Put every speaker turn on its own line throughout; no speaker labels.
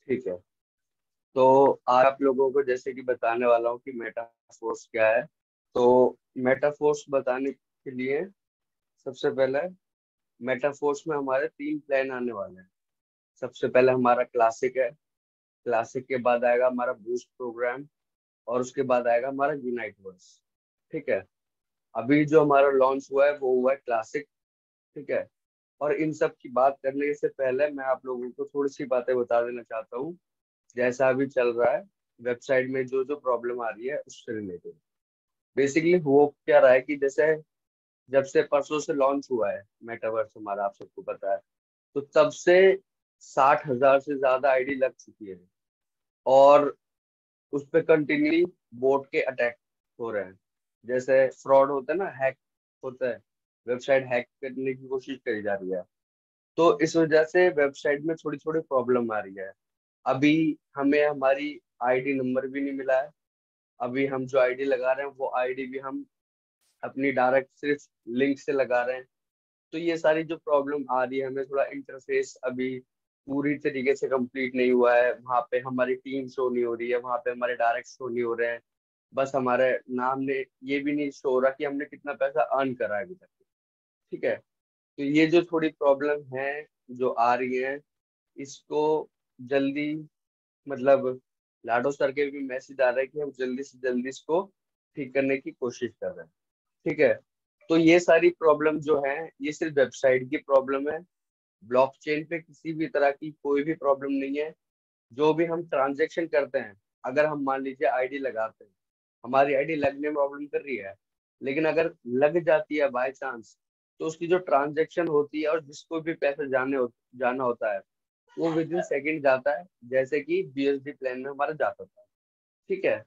ठीक है। तो आज आप लोगों को जैसे कि बताने वाला हूँ कि मेटाफोर्स क्या है। तो मेटाफोर्स बताने के लिए सबसे पहले मेटाफोर्स में हमारे तीन प्लान आने वाले हैं। सबसे पहले हमारा क्लासिक है। क्लासिक के बाद आएगा हमारा बूस्ट प्रोग्राम। और उसके बाद आएगा हमारा यूनाइट वर्स। ठीक है। अभी जो हमारा लॉन्च हुआ है वो हुआ है क्लासिक। ठीक है। और इन सब की बात करने से पहले मैं आप लोगों को थोड़ी सी बातें बता देना चाहता हूँ। जैसा अभी चल रहा है वेबसाइट में जो जो प्रॉब्लम आ रही है उससे रिलेटेड। बेसिकली वो क्या रहा है कि जैसे जब से परसों से लॉन्च हुआ है मेटावर्स हमारा, आप सबको पता है। तो तब से 60,000 से ज्यादा आईडी लग चुकी है। और उस पे कंटिन्यूली बोट के अटैक हो रहे हैं। जैसे फ्रॉड होता है ना, हैक होता है। वेबसाइट हैक करने की कोशिश करी जा रही है। तो इस वजह से वेबसाइट में थोड़ी थोड़ी प्रॉब्लम आ रही है। अभी हमें हमारी आईडी नंबर भी नहीं मिला है। अभी हम जो आईडी लगा रहे हैं वो आईडी भी हम अपनी डायरेक्ट सिर्फ लिंक से लगा रहे हैं। तो ये सारी जो प्रॉब्लम आ रही है, हमें थोड़ा इंटरफेस अभी पूरी तरीके से कंप्लीट नहीं हुआ है। वहाँ पे हमारी टीम शो नहीं हो रही है, वहाँ पे हमारे डायरेक्ट शो नहीं हो रहे हैं। बस हमारे नाम ने ये भी नहीं शो हो रहा कि हमने कितना पैसा अर्न करा है अभी तक। ठीक है। तो ये जो थोड़ी प्रॉब्लम है जो आ रही है, इसको जल्दी मतलब लाडो सर के भी मैसेज आ रहा है कि हम जल्दी से जल्दी इसको ठीक करने की कोशिश कर रहे हैं। ठीक है। तो ये सारी प्रॉब्लम जो है ये सिर्फ वेबसाइट की प्रॉब्लम है। ब्लॉकचेन पे किसी भी तरह की कोई भी प्रॉब्लम नहीं है। जो भी हम ट्रांजेक्शन करते हैं, अगर हम मान लीजिए आईडी लगाते हैं, हमारी आईडी लगने में प्रॉब्लम कर रही है, लेकिन अगर लग जाती है बाय चांस, तो उसकी जो ट्रांजेक्शन होती है और जिसको भी पैसे जाना होता है वो विद इन सेकेंड जाता है, जैसे कि बीएसडी प्लान में हमारा जाता था। ठीक है।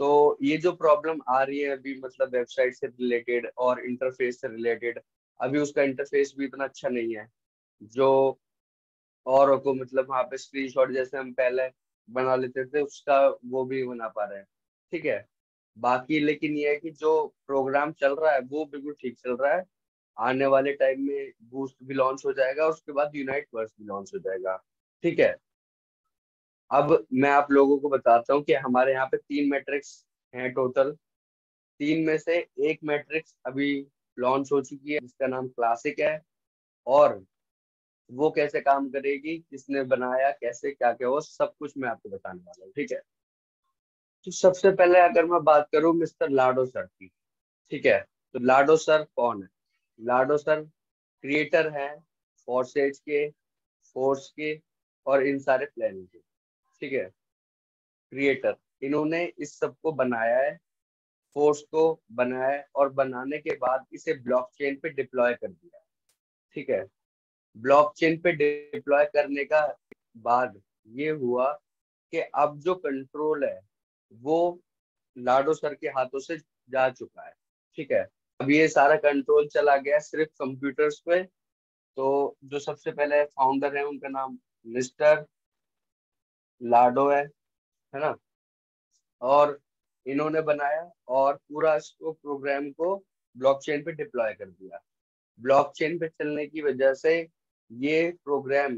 तो ये जो प्रॉब्लम आ रही है अभी मतलब वेबसाइट से रिलेटेड और इंटरफेस से रिलेटेड, अभी उसका इंटरफेस भी इतना अच्छा नहीं है जो औरों को मतलब वहाँ पे स्क्रीनशॉट जैसे हम पहले बना लेते थे उसका वो भी बना पा रहे हैं। ठीक है। बाकी लेकिन ये है कि जो प्रोग्राम चल रहा है वो बिल्कुल ठीक चल रहा है। आने वाले टाइम में बूस्ट भी लॉन्च हो जाएगा और उसके बाद यूनाइट वर्स भी लॉन्च हो जाएगा। ठीक है। अब मैं आप लोगों को बताता हूँ कि हमारे यहाँ पे तीन मैट्रिक्स हैं टोटल। तीन में से एक मैट्रिक्स अभी लॉन्च हो चुकी है जिसका नाम क्लासिक है। और वो कैसे काम करेगी, किसने बनाया, कैसे क्या क्या, वो सब कुछ मैं आपको बताने वाला हूँ। ठीक है। तो सबसे पहले अगर मैं बात करूँ मिस्टर लाडो सर की। ठीक है। तो लाडो सर कौन है? लाडो सर क्रिएटर हैं फोर्सेज के, फोर्स के और इन सारे प्लान के। ठीक है। क्रिएटर इन्होंने इस सब को बनाया है। फोर्स को बनाया है और बनाने के बाद इसे ब्लॉकचेन पे डिप्लॉय कर दिया है। ठीक है। ब्लॉकचेन पे डिप्लॉय करने का बाद ये हुआ कि अब जो कंट्रोल है वो लाडो सर के हाथों से जा चुका है। ठीक है। अब ये सारा कंट्रोल चला गया सिर्फ कंप्यूटर्स पे। तो जो सबसे पहले फाउंडर है उनका नाम मिस्टर लाडो है ना। और इन्होंने बनाया और पूरा इसको प्रोग्राम को ब्लॉकचेन पे डिप्लॉय कर दिया। ब्लॉकचेन पे चलने की वजह से ये प्रोग्राम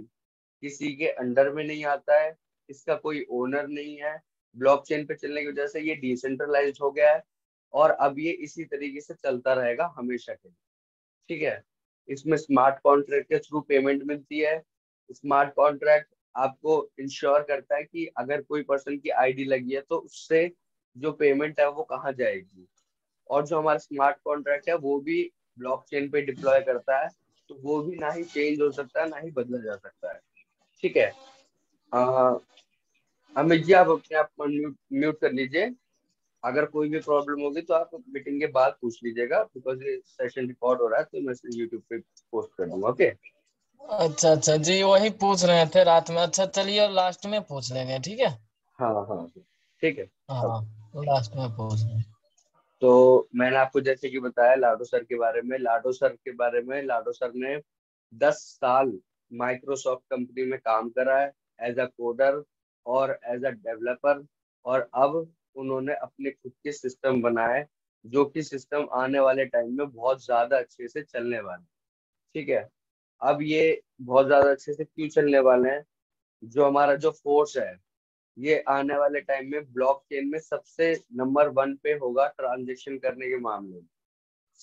किसी के अंडर में नहीं आता है। इसका कोई ओनर नहीं है। ब्लॉकचेन पे चलने की वजह से ये डिसेंट्रलाइज्ड हो गया है। और अब ये इसी तरीके से चलता रहेगा हमेशा के लिए। ठीक है। इसमें स्मार्ट कॉन्ट्रैक्ट के थ्रू पेमेंट मिलती है। स्मार्ट कॉन्ट्रैक्ट आपको इंश्योर करता है कि अगर कोई पर्सन की आईडी लगी है तो उससे जो पेमेंट है वो कहाँ जाएगी। और जो हमारा स्मार्ट कॉन्ट्रैक्ट है वो भी ब्लॉकचेन पे डिप्लॉय करता है। तो वो भी ना ही चेंज हो सकता है ना ही बदला जा सकता है। ठीक है। अ, अमित जी आप अपने आप को म्यूट म्यूट कर लीजिए। अगर कोई भी प्रॉब्लम होगी तो आप मीटिंग के बाद पूछ लीजिएगा, बिकॉज ये सेशन रिकॉर्ड हो रहा है तो मैं इसे यूट्यूब पे पोस्ट कर दूंगा। ओके।
अच्छा अच्छा जी, वही पूछ रहे थे रात में। अच्छा चलिए, और लास्ट में पूछ लेंगे, ठीक है।
हाँ हाँ। ठीक है। अब
हाँ, लास्ट में पूछ लेंगे।
तो मैंने आपको जैसे कि बताया लाडो सर के बारे में। लाडो सर ने 10 साल माइक्रोसॉफ्ट कंपनी में काम करा है एज अ कोडर और एज अ डेवलपर। और अब उन्होंने अपने खुद के सिस्टम बनाए जो कि सिस्टम आने वाले टाइम में बहुत ज्यादा अच्छे से चलने वाले हैं। ठीक है। अब ये बहुत ज्यादा अच्छे से क्यों चलने वाले हैं? जो हमारा जो फोर्स है, ये आने वाले टाइम में ब्लॉकचेन में सबसे नंबर 1 पे होगा ट्रांजेक्शन करने के मामले में।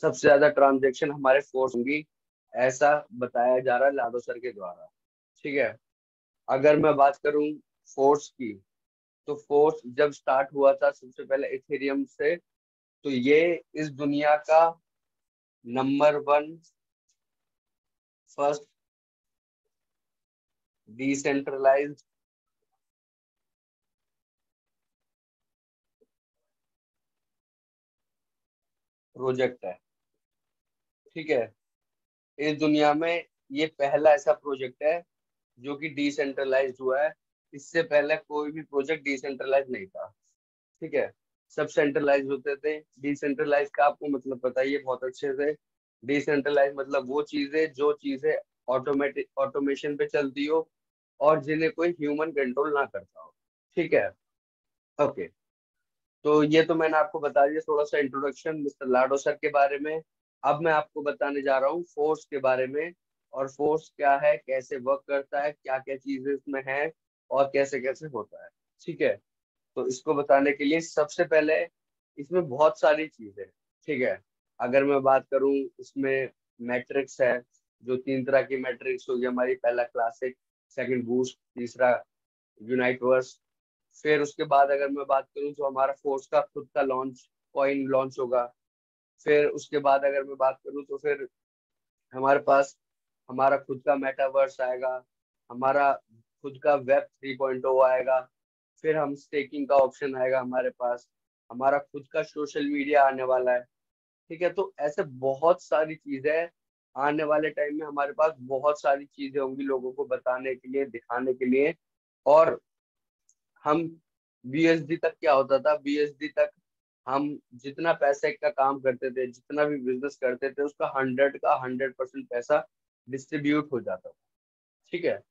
सबसे ज्यादा ट्रांजेक्शन हमारे फोर्स होंगी, ऐसा बताया जा रहा है लाडो सर के द्वारा। ठीक है। अगर मैं बात करूं फोर्स की, तो फोर्स जब स्टार्ट हुआ था सबसे पहले इथेरियम से, तो ये इस दुनिया का नंबर 1 फर्स्ट डिसेंट्रलाइज्ड प्रोजेक्ट है। ठीक है। इस दुनिया में ये पहला ऐसा प्रोजेक्ट है जो कि डिसेंट्रलाइज्ड हुआ है। इससे पहले कोई भी प्रोजेक्ट डिसेंट्रलाइज नहीं था। ठीक है। सब सेंट्रलाइज होते थे। डिसेंट्रलाइज का आपको मतलब पता ही है बहुत अच्छे से। डिसेंट्रलाइज मतलब वो चीजें जो चीजें ऑटोमेटिक ऑटोमेशन पे चलती हो और जिन्हें कोई ह्यूमन कंट्रोल ना करता हो। ठीक है। ओके। तो ये तो मैंने आपको बता दिया थोड़ा सा इंट्रोडक्शन मिस्टर लाडो सर के बारे में। अब मैं आपको बताने जा रहा हूँ फोर्स के बारे में, और फोर्स क्या है, कैसे वर्क करता है, क्या क्या चीजें इसमें है, और कैसे कैसे होता है। ठीक है। तो इसको बताने के लिए सबसे पहले, इसमें बहुत सारी चीजें हैं। ठीक है। अगर मैं बात करूं, इसमें मैट्रिक्स है, जो 3 तरह की मैट्रिक्स होगी हमारी। पहला क्लासिक, सेकंड बूस्ट, तीसरा यूनाइटवर्स। फिर उसके बाद अगर मैं बात करूं तो हमारा फोर्स का खुद का लॉन्च कॉइन लॉन्च होगा। फिर उसके बाद अगर मैं बात करूं तो फिर हमारे पास हमारा खुद का मेटावर्स आएगा, हमारा खुद का वेब 3.0 आएगा। फिर हम स्टेकिंग का ऑप्शन आएगा हमारे पास, हमारा खुद का सोशल मीडिया आने वाला है। ठीक है। तो ऐसे बहुत सारी चीजें हैं। आने वाले टाइम में हमारे पास बहुत सारी चीजें होंगी लोगों को बताने के लिए, दिखाने के लिए। और हम बीएसडी तक क्या होता था, बीएसडी तक हम जितना पैसे का काम करते थे, जितना भी बिजनेस करते थे, उसका 100% पैसा डिस्ट्रीब्यूट हो जाता था। ठीक है।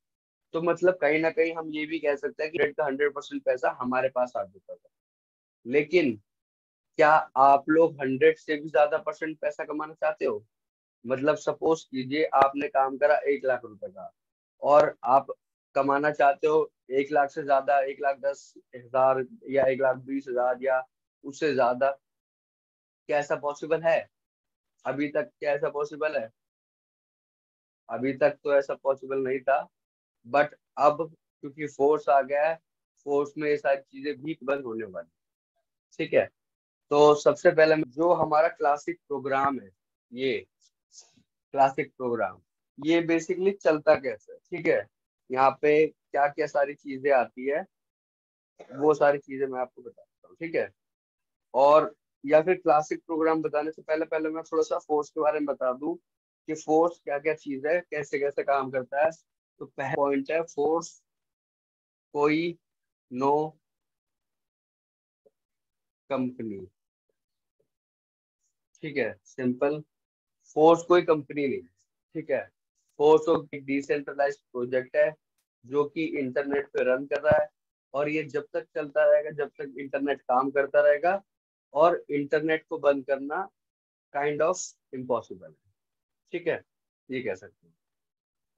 तो मतलब कहीं ना कहीं हम ये भी कह सकते हैं कि 100% पैसा हमारे पास आ जाता था। लेकिन क्या आप लोग 100 से भी ज्यादा परसेंट पैसा कमाना चाहते हो? मतलब सपोज कीजिए आपने काम करा 1 लाख रुपए का, और आप कमाना चाहते हो 1 लाख से ज्यादा, 1,10,000 या 1,20,000 या उससे ज्यादा। क्या ऐसा पॉसिबल है? अभी तक क्या ऐसा पॉसिबल है? अभी तक तो ऐसा पॉसिबल नहीं था। बट अब क्योंकि फोर्स आ गया है, फोर्स में ये सारी चीजें भी बंद होने वाली। ठीक है। तो सबसे पहले जो हमारा क्लासिक प्रोग्राम है, ये क्लासिक प्रोग्राम, ये बेसिकली चलता कैसे है? ठीक है। यहाँ पे क्या क्या सारी चीजें आती है, वो सारी चीजें मैं आपको बताता हूँ। ठीक है। और या फिर क्लासिक प्रोग्राम बताने से पहले पहले मैं थोड़ा सा फोर्स के बारे में बता दूं कि फोर्स क्या क्या चीज है, कैसे कैसे काम करता है। तो पहला पॉइंट है फोर्स कोई नो कंपनी। ठीक है। सिंपल। फोर्स कोई कंपनी नहीं। ठीक है। फोर्स एक डिसेंट्रलाइज्ड प्रोजेक्ट है जो कि इंटरनेट पे रन कर रहा है, और ये जब तक चलता रहेगा, जब तक इंटरनेट काम करता रहेगा। और इंटरनेट को बंद करना काइंड ऑफ इम्पॉसिबल है। ठीक है। ये कह सकते हैं।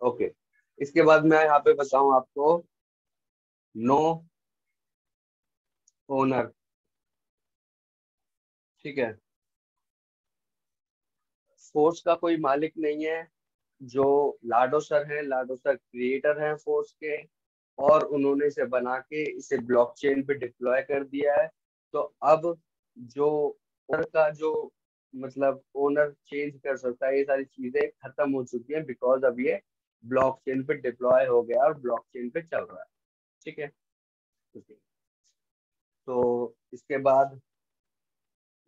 ओके। इसके बाद मैं यहाँ पे बताऊं आपको, नो ओनर। ठीक है। फोर्स का कोई मालिक नहीं है। जो लाडो सर हैं, लाडो सर क्रिएटर हैं फोर्स के, और उन्होंने इसे बना के इसे ब्लॉकचेन पे डिप्लॉय कर दिया है। तो अब जो ओनर का जो मतलब ओनर चेंज कर सकता है, ये सारी चीजें खत्म हो चुकी हैं, बिकॉज अब ये ब्लॉकचेन पे डिप्लॉय हो गया और ब्लॉकचेन पे चल रहा है। ठीक है। ठीक है। तो इसके बाद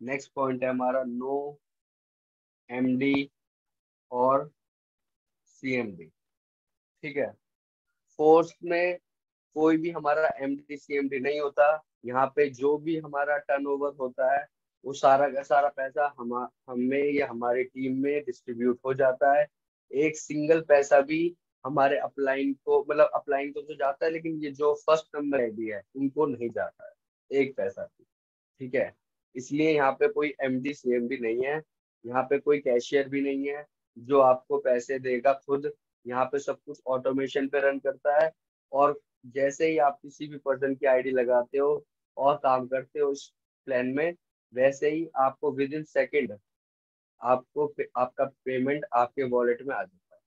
नेक्स्ट पॉइंट है हमारा, नो एमडी और सीएमडी। ठीक है। फोर्स में कोई भी हमारा एमडी सीएमडी नहीं होता। यहाँ पे जो भी हमारा टर्नओवर होता है, वो सारा का सारा पैसा हमें या हमारी टीम में डिस्ट्रीब्यूट हो जाता है। एक सिंगल पैसा भी हमारे अपलाइन को, मतलब अपलाइन को तो जाता है, लेकिन ये जो फर्स्ट नंबर आईडी है उनको नहीं जाता है एक पैसा भी। ठीक है। इसलिए यहाँ पे कोई एमडी सीएमडी नहीं है। यहाँ पे कोई कैशियर भी नहीं है जो आपको पैसे देगा खुद। यहाँ पे सब कुछ ऑटोमेशन पे रन करता है। और जैसे ही आप किसी भी पर्सन की आईडी लगाते हो और काम करते हो इस प्लान में, वैसे ही आपको विद इन सेकेंड आपका पेमेंट आपके वॉलेट में आ जाता है।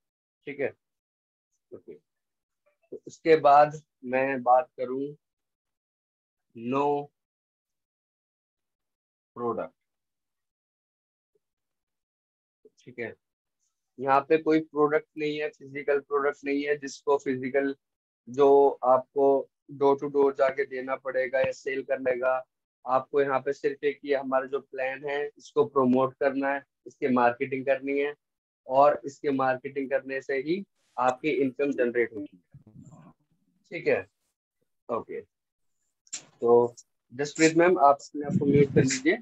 ठीक है। ओके। तो उसके बाद मैं बात करूं नो प्रोडक्ट। ठीक है। यहाँ पे कोई प्रोडक्ट नहीं है, फिजिकल प्रोडक्ट नहीं है जिसको फिजिकल जो आपको डोर टू डोर जाके देना पड़ेगा या सेल करने का। आपको यहाँ पे सिर्फ एक ये हमारा जो प्लान है इसको प्रमोट करना है, इसकी मार्केटिंग करनी है, और इसके मार्केटिंग करने से ही आपकी इनकम जनरेट होगी। ठीक है। ओके। तो जसप्रीत मैम, आप अपने आप को म्यूट कर लीजिए।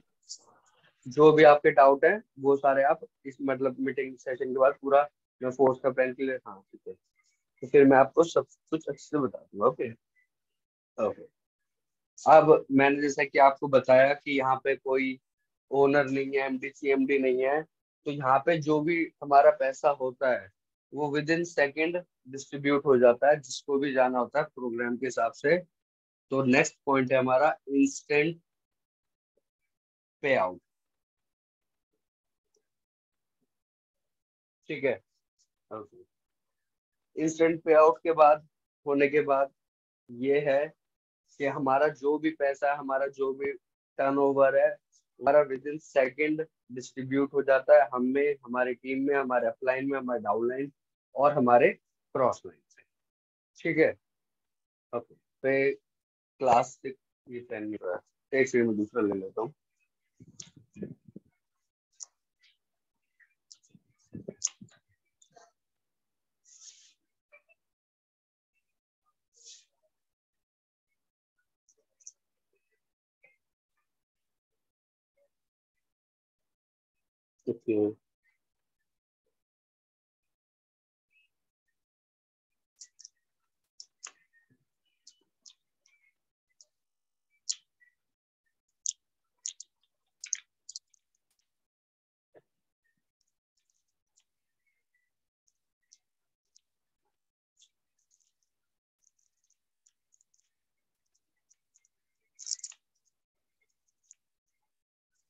जो भी आपके डाउट है वो सारे आप इस मतलब मीटिंग सेशन के बाद पूरा, मैं फोर्स का प्लान के लिए, हाँ ठीक है, तो फिर मैं आपको सब कुछ अच्छे से बता दूंगा। ओके। ओके। अब मैंने जैसा कि आपको बताया कि यहाँ पे कोई ओनर नहीं है, एमडी सीएमडी नहीं है, तो यहाँ पे जो भी हमारा पैसा होता है वो विद इन सेकेंड डिस्ट्रीब्यूट हो जाता है जिसको भी जाना होता है प्रोग्राम के हिसाब से। तो नेक्स्ट पॉइंट है हमारा इंस्टेंट पे आउट। ठीक है। इंस्टेंट पे आउट के बाद होने के बाद ये है कि हमारा जो भी पैसा है, हमारा जो भी टर्नओवर है, हमारा विद इन सेकेंड डिस्ट्रीब्यूट हो जाता है हमें, हमारी टीम में, हमारे अपलाइन में, हमारे डाउनलाइन और हमारे क्रॉस लाइन से। ठीक है। ओके। तो क्लास ये 10 मिनट है, एक सेकंड में दूसरा ले लेता हूँ। ओके।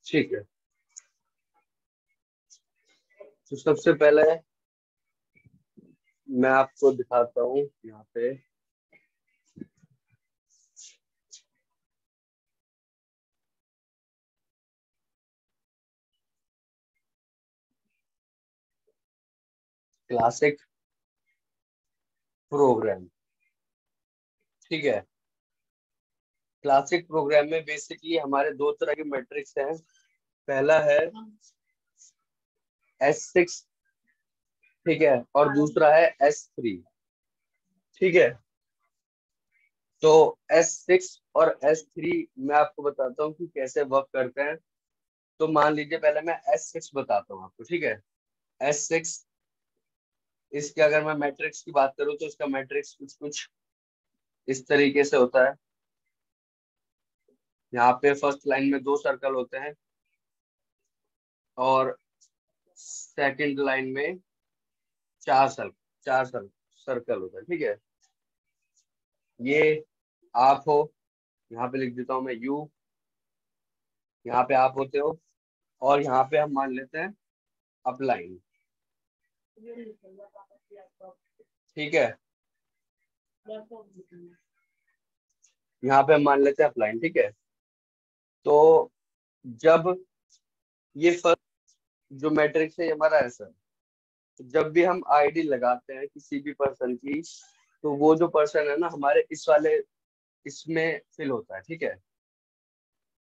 ठीक है। तो सबसे पहले मैं आपको दिखाता हूँ यहाँ पे क्लासिक प्रोग्राम। ठीक है। क्लासिक प्रोग्राम में बेसिकली हमारे दो तरह के मैट्रिक्स हैं। पहला है S6, ठीक है, और दूसरा है S3। ठीक है। तो S6 और S3 मैं आपको बताता हूँ कि कैसे वर्क करते हैं। तो मान लीजिए पहले मैं S6 बताता हूँ आपको। ठीक है। S6, इसके अगर मैं मैट्रिक्स की बात करूँ तो इसका मैट्रिक्स कुछ कुछ इस तरीके से होता है। यहाँ पे फर्स्ट लाइन में 2 सर्कल होते हैं और सेकंड लाइन में 4 सर्कल होता है। ठीक है। ये आप हो, यहाँ पे लिख देता हूँ मैं यू, यहाँ पे आप होते हो, और यहाँ पे हम मान लेते हैं अपलाइन। ठीक है। यहाँ पे हम मान लेते हैं अपलाइन। ठीक है। तो जब ये फर्स्ट जो मैट्रिक्स है ये हमारा ऐसा है, तो जब भी हम आईडी लगाते हैं किसी भी पर्सन की, तो वो जो पर्सन है ना हमारे इस वाले इसमें फिल होता है। ठीक है।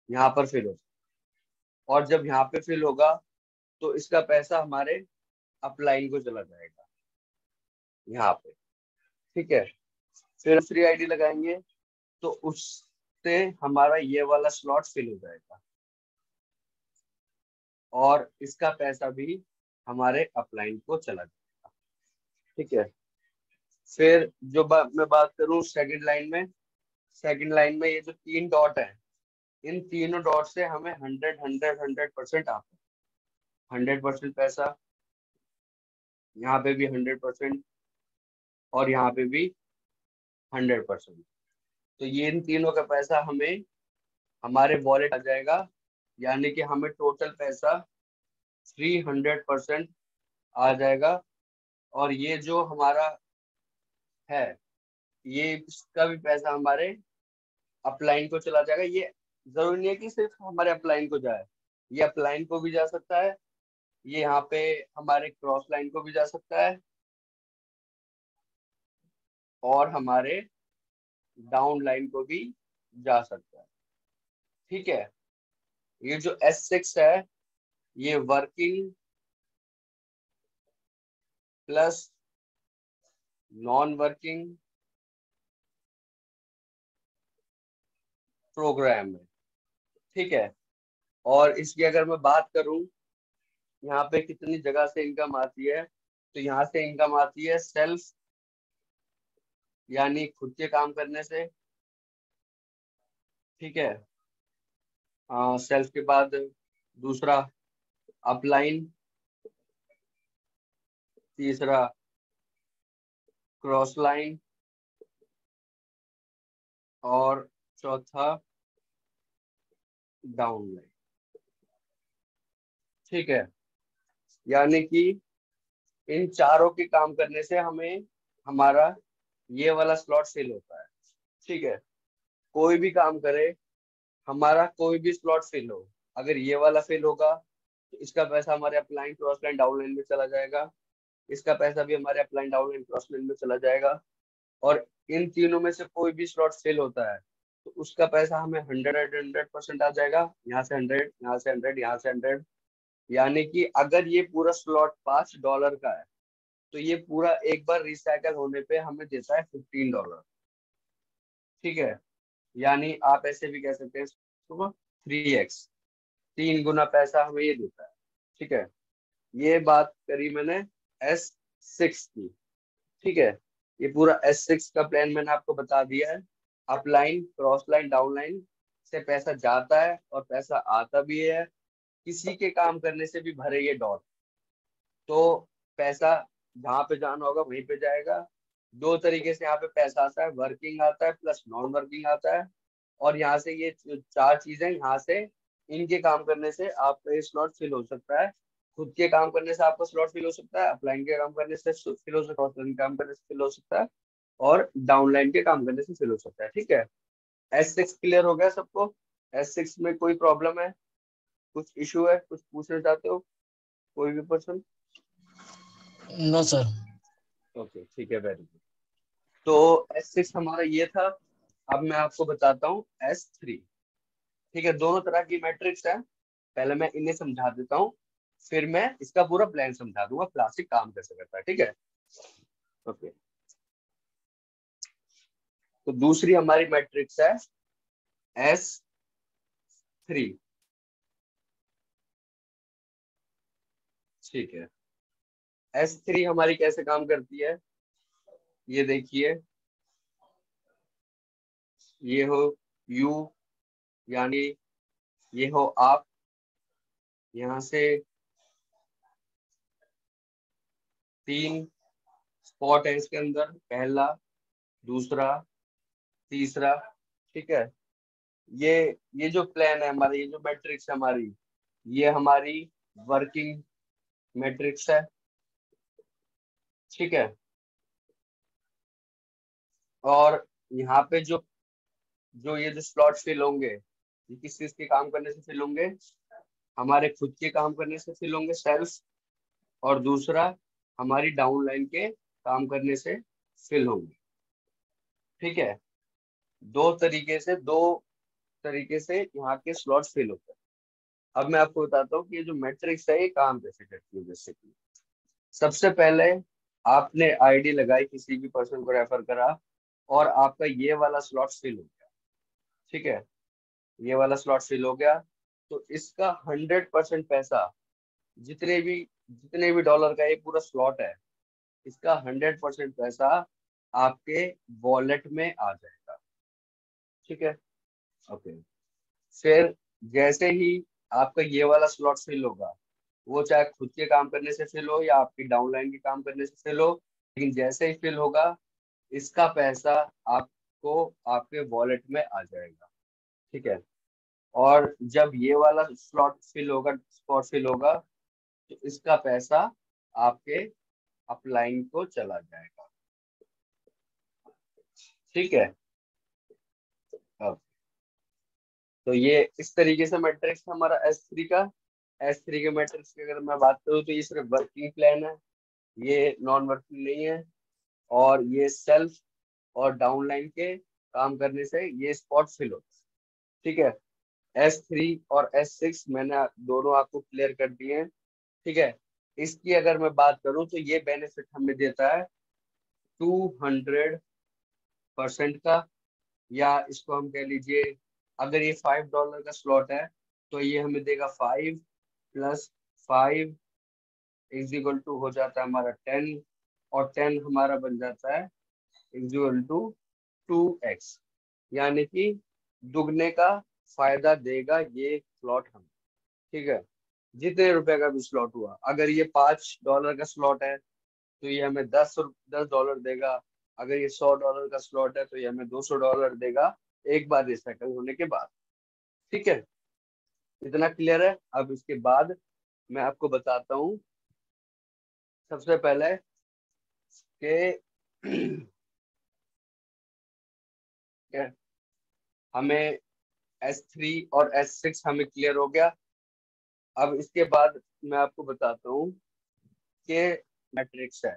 यहाँ पर फिल होता है, और जब यहाँ पे फिल होगा तो इसका पैसा हमारे अपलाइन को चला जाएगा यहाँ पे। ठीक है। फिर फ्री आईडी लगाएंगे तो उससे हमारा ये वाला स्लॉट फिल हो जाएगा और इसका पैसा भी हमारे अपलाइन को चला जाएगा। ठीक है। फिर जो मैं बात करूं सेकंड लाइन में ये जो 3 डॉट है, इन तीनों डॉट से हमें 100 आता है। 100% पैसा, यहाँ पे भी 100%, और यहाँ पे भी 100%। तो ये इन तीनों का पैसा हमें हमारे वॉलेट आ जाएगा, यानी कि हमें टोटल पैसा 300% आ जाएगा। और ये जो हमारा है, ये इसका भी पैसा हमारे अपलाइन को चला जाएगा। ये जरूरी नहीं है कि सिर्फ हमारे अपलाइन को जाए, ये अपलाइन को भी जा सकता है, ये यहाँ पे हमारे क्रॉस लाइन को भी जा सकता है, और हमारे डाउन लाइन को भी जा सकता है। ठीक है, ये जो S6 है, ये working plus non working programme है। ठीक है, और इसकी अगर मैं बात करूं यहाँ पे कितनी जगह से इनकम आती है, तो यहाँ से इनकम आती है सेल्फ, यानी खुद के काम करने से। ठीक है, सेल्फ के बाद दूसरा अपलाइन, तीसरा क्रॉस लाइन, और चौथा डाउन लाइन। ठीक है, यानी कि इन चारों के काम करने से हमें हमारा ये वाला स्लॉट फिल होता है। ठीक है, कोई भी काम करे, हमारा कोई भी स्लॉट फिल हो, अगर ये वाला फिल होगा तो इसका पैसा हमारे upline cross line down line में चला जाएगा, इसका पैसा भी हमारे upline down line cross line में चला जाएगा। और इन तीनों में से कोई भी स्लॉट फेल होता है तो उसका पैसा हमें 100% आ जाएगा। यहाँ से 100, यहाँ से 100, यहाँ से 100। यानी कि अगर ये पूरा स्लॉट $5 का है तो ये पूरा एक बार रिसाइकल होने पे हमें देता है $15। ठीक है, यानी आप ऐसे भी कह सकते हैं इसको 3x, 3 गुना पैसा हमें ये देता है। ठीक है, ये बात करी मैंने S6 की। ठीक है, ये पूरा S6 का प्लान मैंने आपको बता दिया है। Upline cross line down line से पैसा जाता है और पैसा आता भी है, किसी के काम करने से भी भरे ये डॉट, तो पैसा जहाँ पे जाना होगा वहीं पे जाएगा। दो तरीके से यहाँ पे पैसा आता है, वर्किंग आता है प्लस नॉन वर्किंग आता है। और यहाँ से ये चार चीजें, यहाँ से इनके काम करने से आपका ये स्लॉट फिल हो सकता है। खुद के काम करने से आपका स्लॉट फिल हो सकता है, अपलाइन के काम करने से फिल हो सकता है, ऑफलाइन काम करने से फिल हो सकता है, और डाउनलाइन के काम करने से फिल हो सकता है। ठीक है, S6 क्लियर हो गया सबको? S6 में कोई प्रॉब्लम है, कुछ इशू है, कुछ पूछना चाहते हो, कोई भी पर्सन?
No sir.
ओके, ठीक है, वेरी गुड। तो S6 हमारा ये था। अब मैं आपको बताता हूँ S3। ठीक है, दोनों तरह की मैट्रिक्स है, पहले मैं इन्हें समझा देता हूँ, फिर मैं इसका पूरा प्लान समझा दूंगा क्लासिक काम कैसे करता है। ठीक है, ओके। तो दूसरी हमारी मैट्रिक्स है S3। ठीक है, S3 हमारी कैसे काम करती है, ये देखिए। ये हो यू, यानी ये हो आप, यहाँ से 3 स्पॉट है इसके अंदर, पहला, दूसरा, तीसरा। ठीक है, ये ये जो प्लान है हमारा, ये जो मैट्रिक्स है हमारी, ये हमारी वर्किंग मैट्रिक्स है। ठीक है, और यहाँ पे जो जो ये जो स्लॉट फिल होंगे, ये किस चीज के काम करने से फिल होंगे, हमारे खुद के काम करने से फिल होंगे, सेल्फ, और दूसरा हमारी डाउन लाइन के काम करने से फिल होंगे। ठीक है, दो तरीके से यहाँ के स्लॉट फिल होते हैं। अब मैं आपको बताता हूँ कि ये जो मैट्रिक्स है ये काम कैसे करती है। जैसे कि सबसे पहले आपने आईडी लगाई, किसी भी पर्सन को रेफर करा, और आपका ये वाला स्लॉट फिल हो गया। ठीक है, ये वाला स्लॉट फिल हो गया, तो इसका 100% पैसा, जितने भी डॉलर का ये पूरा स्लॉट है, इसका 100% पैसा आपके वॉलेट में आ जाएगा। ठीक है, ओके। फिर जैसे ही आपका ये वाला स्लॉट फिल होगा, वो चाहे खुद के काम करने से फिल हो या आपकी डाउनलाइन के काम करने से फिल हो, लेकिन जैसे ही फिल होगा, इसका पैसा आपको आपके वॉलेट में आ जाएगा। ठीक है। और जब ये वाला स्पॉट फिल होगा तो इसका पैसा आपके अपलाइन को चला जाएगा। ठीक है। अब तो ये इस तरीके से मैट्रिक्स हमारा S3 का। S3 के मैट्रिक्स की अगर मैं बात करूँ तो ये सिर्फ वर्किंग प्लान है, ये नॉन वर्किंग नहीं है। और ये सेल्फ और डाउनलाइन के काम करने से ये स्पॉट फिल होता है। ठीक है। S3 और S6 मैंने दोनों आपको क्लियर कर दिए हैं। ठीक है। इसकी अगर मैं बात करूं तो ये बेनिफिट हमें देता है 200% का, या इसको हम कह लीजिए, अगर ये $5 का स्लॉट है तो ये हमें देगा 5 + 5 इज इक्वल टू हो जाता है हमारा 10, और 10 हमारा बन जाता है इज इक्वल टू 2x, यानी कि दुगने का फायदा देगा ये स्लॉट हमें। ठीक है। जितने रुपए का भी स्लॉट हुआ, अगर ये $5 का स्लॉट है तो ये हमें $10 देगा। अगर ये $100 का स्लॉट है तो ये हमें $200 देगा एक बार रिसाइकल होने के बाद। ठीक है। इतना क्लियर है। अब इसके बाद मैं आपको बताता हूँ सबसे पहले कि क्या हमें S3 और S6 हमें क्लियर हो गया। अब इसके बाद मैं आपको बताता हूँ कि मैट्रिक्स है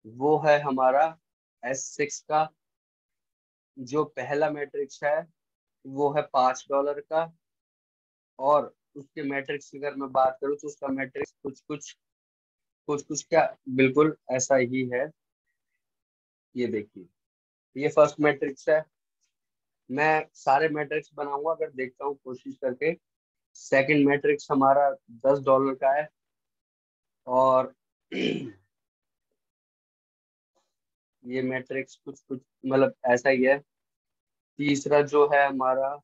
वो है हमारा S6 का। जो पहला मैट्रिक्स है वो है $5 का। और उसके मैट्रिक्स की अगर मैं बात करूँ तो उसका मैट्रिक्स कुछ कुछ क्या बिल्कुल ऐसा ही है। ये देखिए, ये फर्स्ट मैट्रिक्स है। मैं सारे मैट्रिक्स बनाऊंगा अगर देखता हूँ कोशिश करके। सेकंड मैट्रिक्स हमारा $10 का है। और ये मैट्रिक्स कुछ कुछ मतलब ऐसा ही है। तीसरा जो है हमारा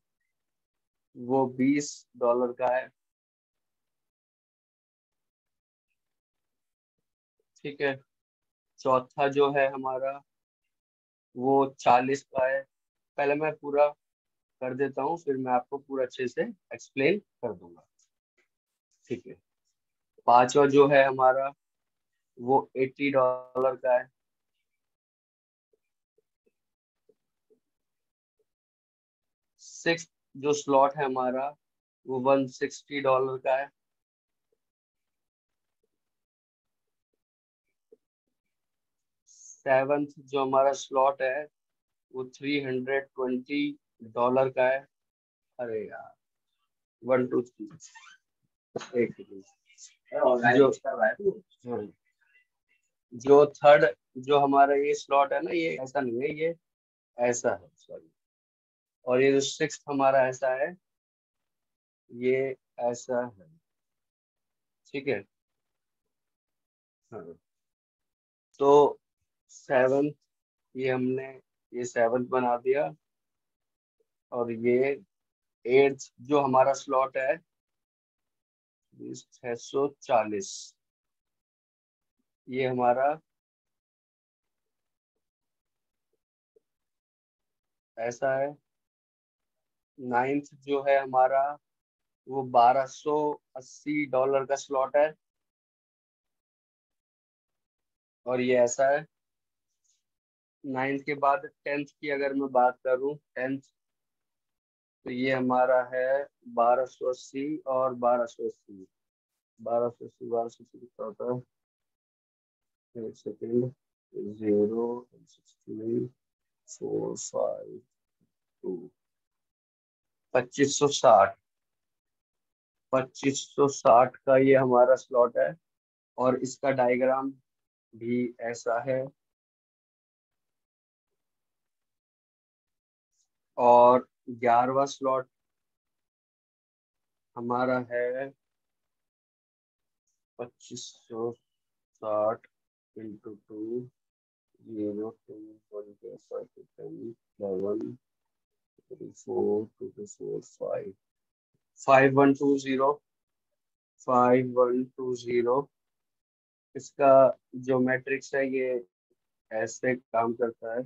वो $20 का है। ठीक है। चौथा जो है हमारा वो 40 का है। पहले मैं पूरा कर देता हूँ, फिर मैं आपको पूरा अच्छे से एक्सप्लेन कर दूंगा। ठीक है। पांचवा जो है हमारा वो $80 का है। सिक्स जो स्लॉट है हमारा वो $160 का है। सेवन्थ जो हमारा स्लॉट है वो $320 का है। अरे यार, 1 2 3 एक सेकंड। जो हाँ, जो थर्ड जो हमारा ये स्लॉट है ना, ये ऐसा नहीं है, ये ऐसा है, सॉरी। और ये जो सिक्स हमारा ऐसा है, ये ऐसा है। ठीक है। हाँ। तो सेवन्थ, ये हमने ये सेवन्थ बना दिया। और ये एट्थ जो हमारा स्लॉट है 640, ये हमारा ऐसा है। नाइन्थ जो है हमारा वो $1280 का स्लॉट है। और ये ऐसा है। नाइन्थ के बाद टेंथ की अगर मैं बात करूं, टेंथ, तो ये हमारा है 1280 और 1280। 1280 1280 कितना होता है, एक सेकेंड। 0 6 4 5 2 2560। 2560 का ये हमारा स्लॉट है। और इसका डायग्राम भी ऐसा है। और 11वां स्लॉट हमारा है 2560 × 2 0 2 1 5 10 11 4 2 4 5 5120 5120। इसका जो मैट्रिक्स है ये ऐसे काम करता है।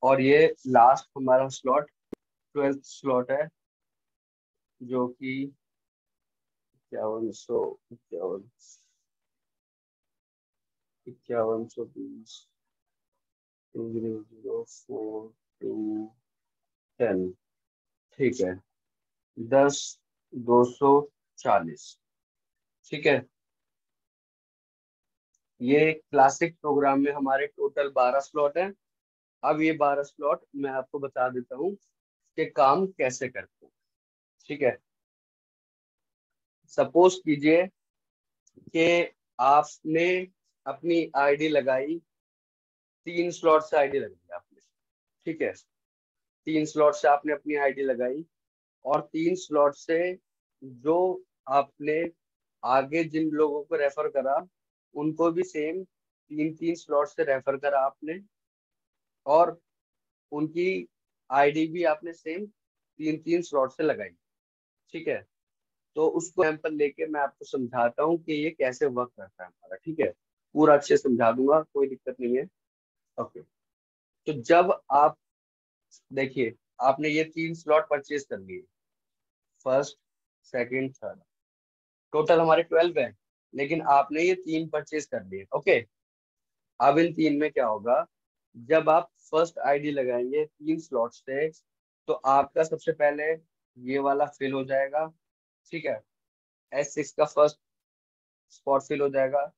और ये लास्ट हमारा स्लॉट 12th स्लॉट है, जो कि 5120 4 2 10, ठीक है, 10 240, ठीक है। ये क्लासिक प्रोग्राम में हमारे टोटल 12 स्लॉट हैं। अब ये 12 स्लॉट मैं आपको बता देता हूँ कि काम कैसे करते हैं, ठीक है। सपोज कीजिए कि आपने अपनी आईडी लगाई, 3 स्लॉट से आईडी लगाई आपने, ठीक है। 3 स्लॉट से आपने अपनी आईडी लगाई, और 3 स्लॉट से जो आपने आगे जिन लोगों को रेफर करा, उनको भी सेम 3 3 स्लॉट से रेफर करा आपने, और उनकी आईडी भी आपने सेम 3 3 स्लॉट से लगाई, ठीक है। तो उसको सैंपल लेके मैं आपको समझाता हूँ कि ये कैसे वर्क करता है हमारा, ठीक है। पूरा अच्छे से समझा दूंगा, कोई दिक्कत नहीं है। ओके, तो जब आप देखिए, आपने ये 3 स्लॉट परचेज कर लिए, फर्स्ट, सेकंड, थर्ड, टोटल हमारे 12 है, लेकिन आपने ये 3 परचेज कर लिए, ओके। अब इन 3 में क्या होगा, जब आप फर्स्ट आईडी लगाएंगे 3 स्लॉट से, तो आपका सबसे पहले ये वाला फिल हो जाएगा, ठीक है। S6 का फर्स्ट स्पॉट फिल हो जाएगा,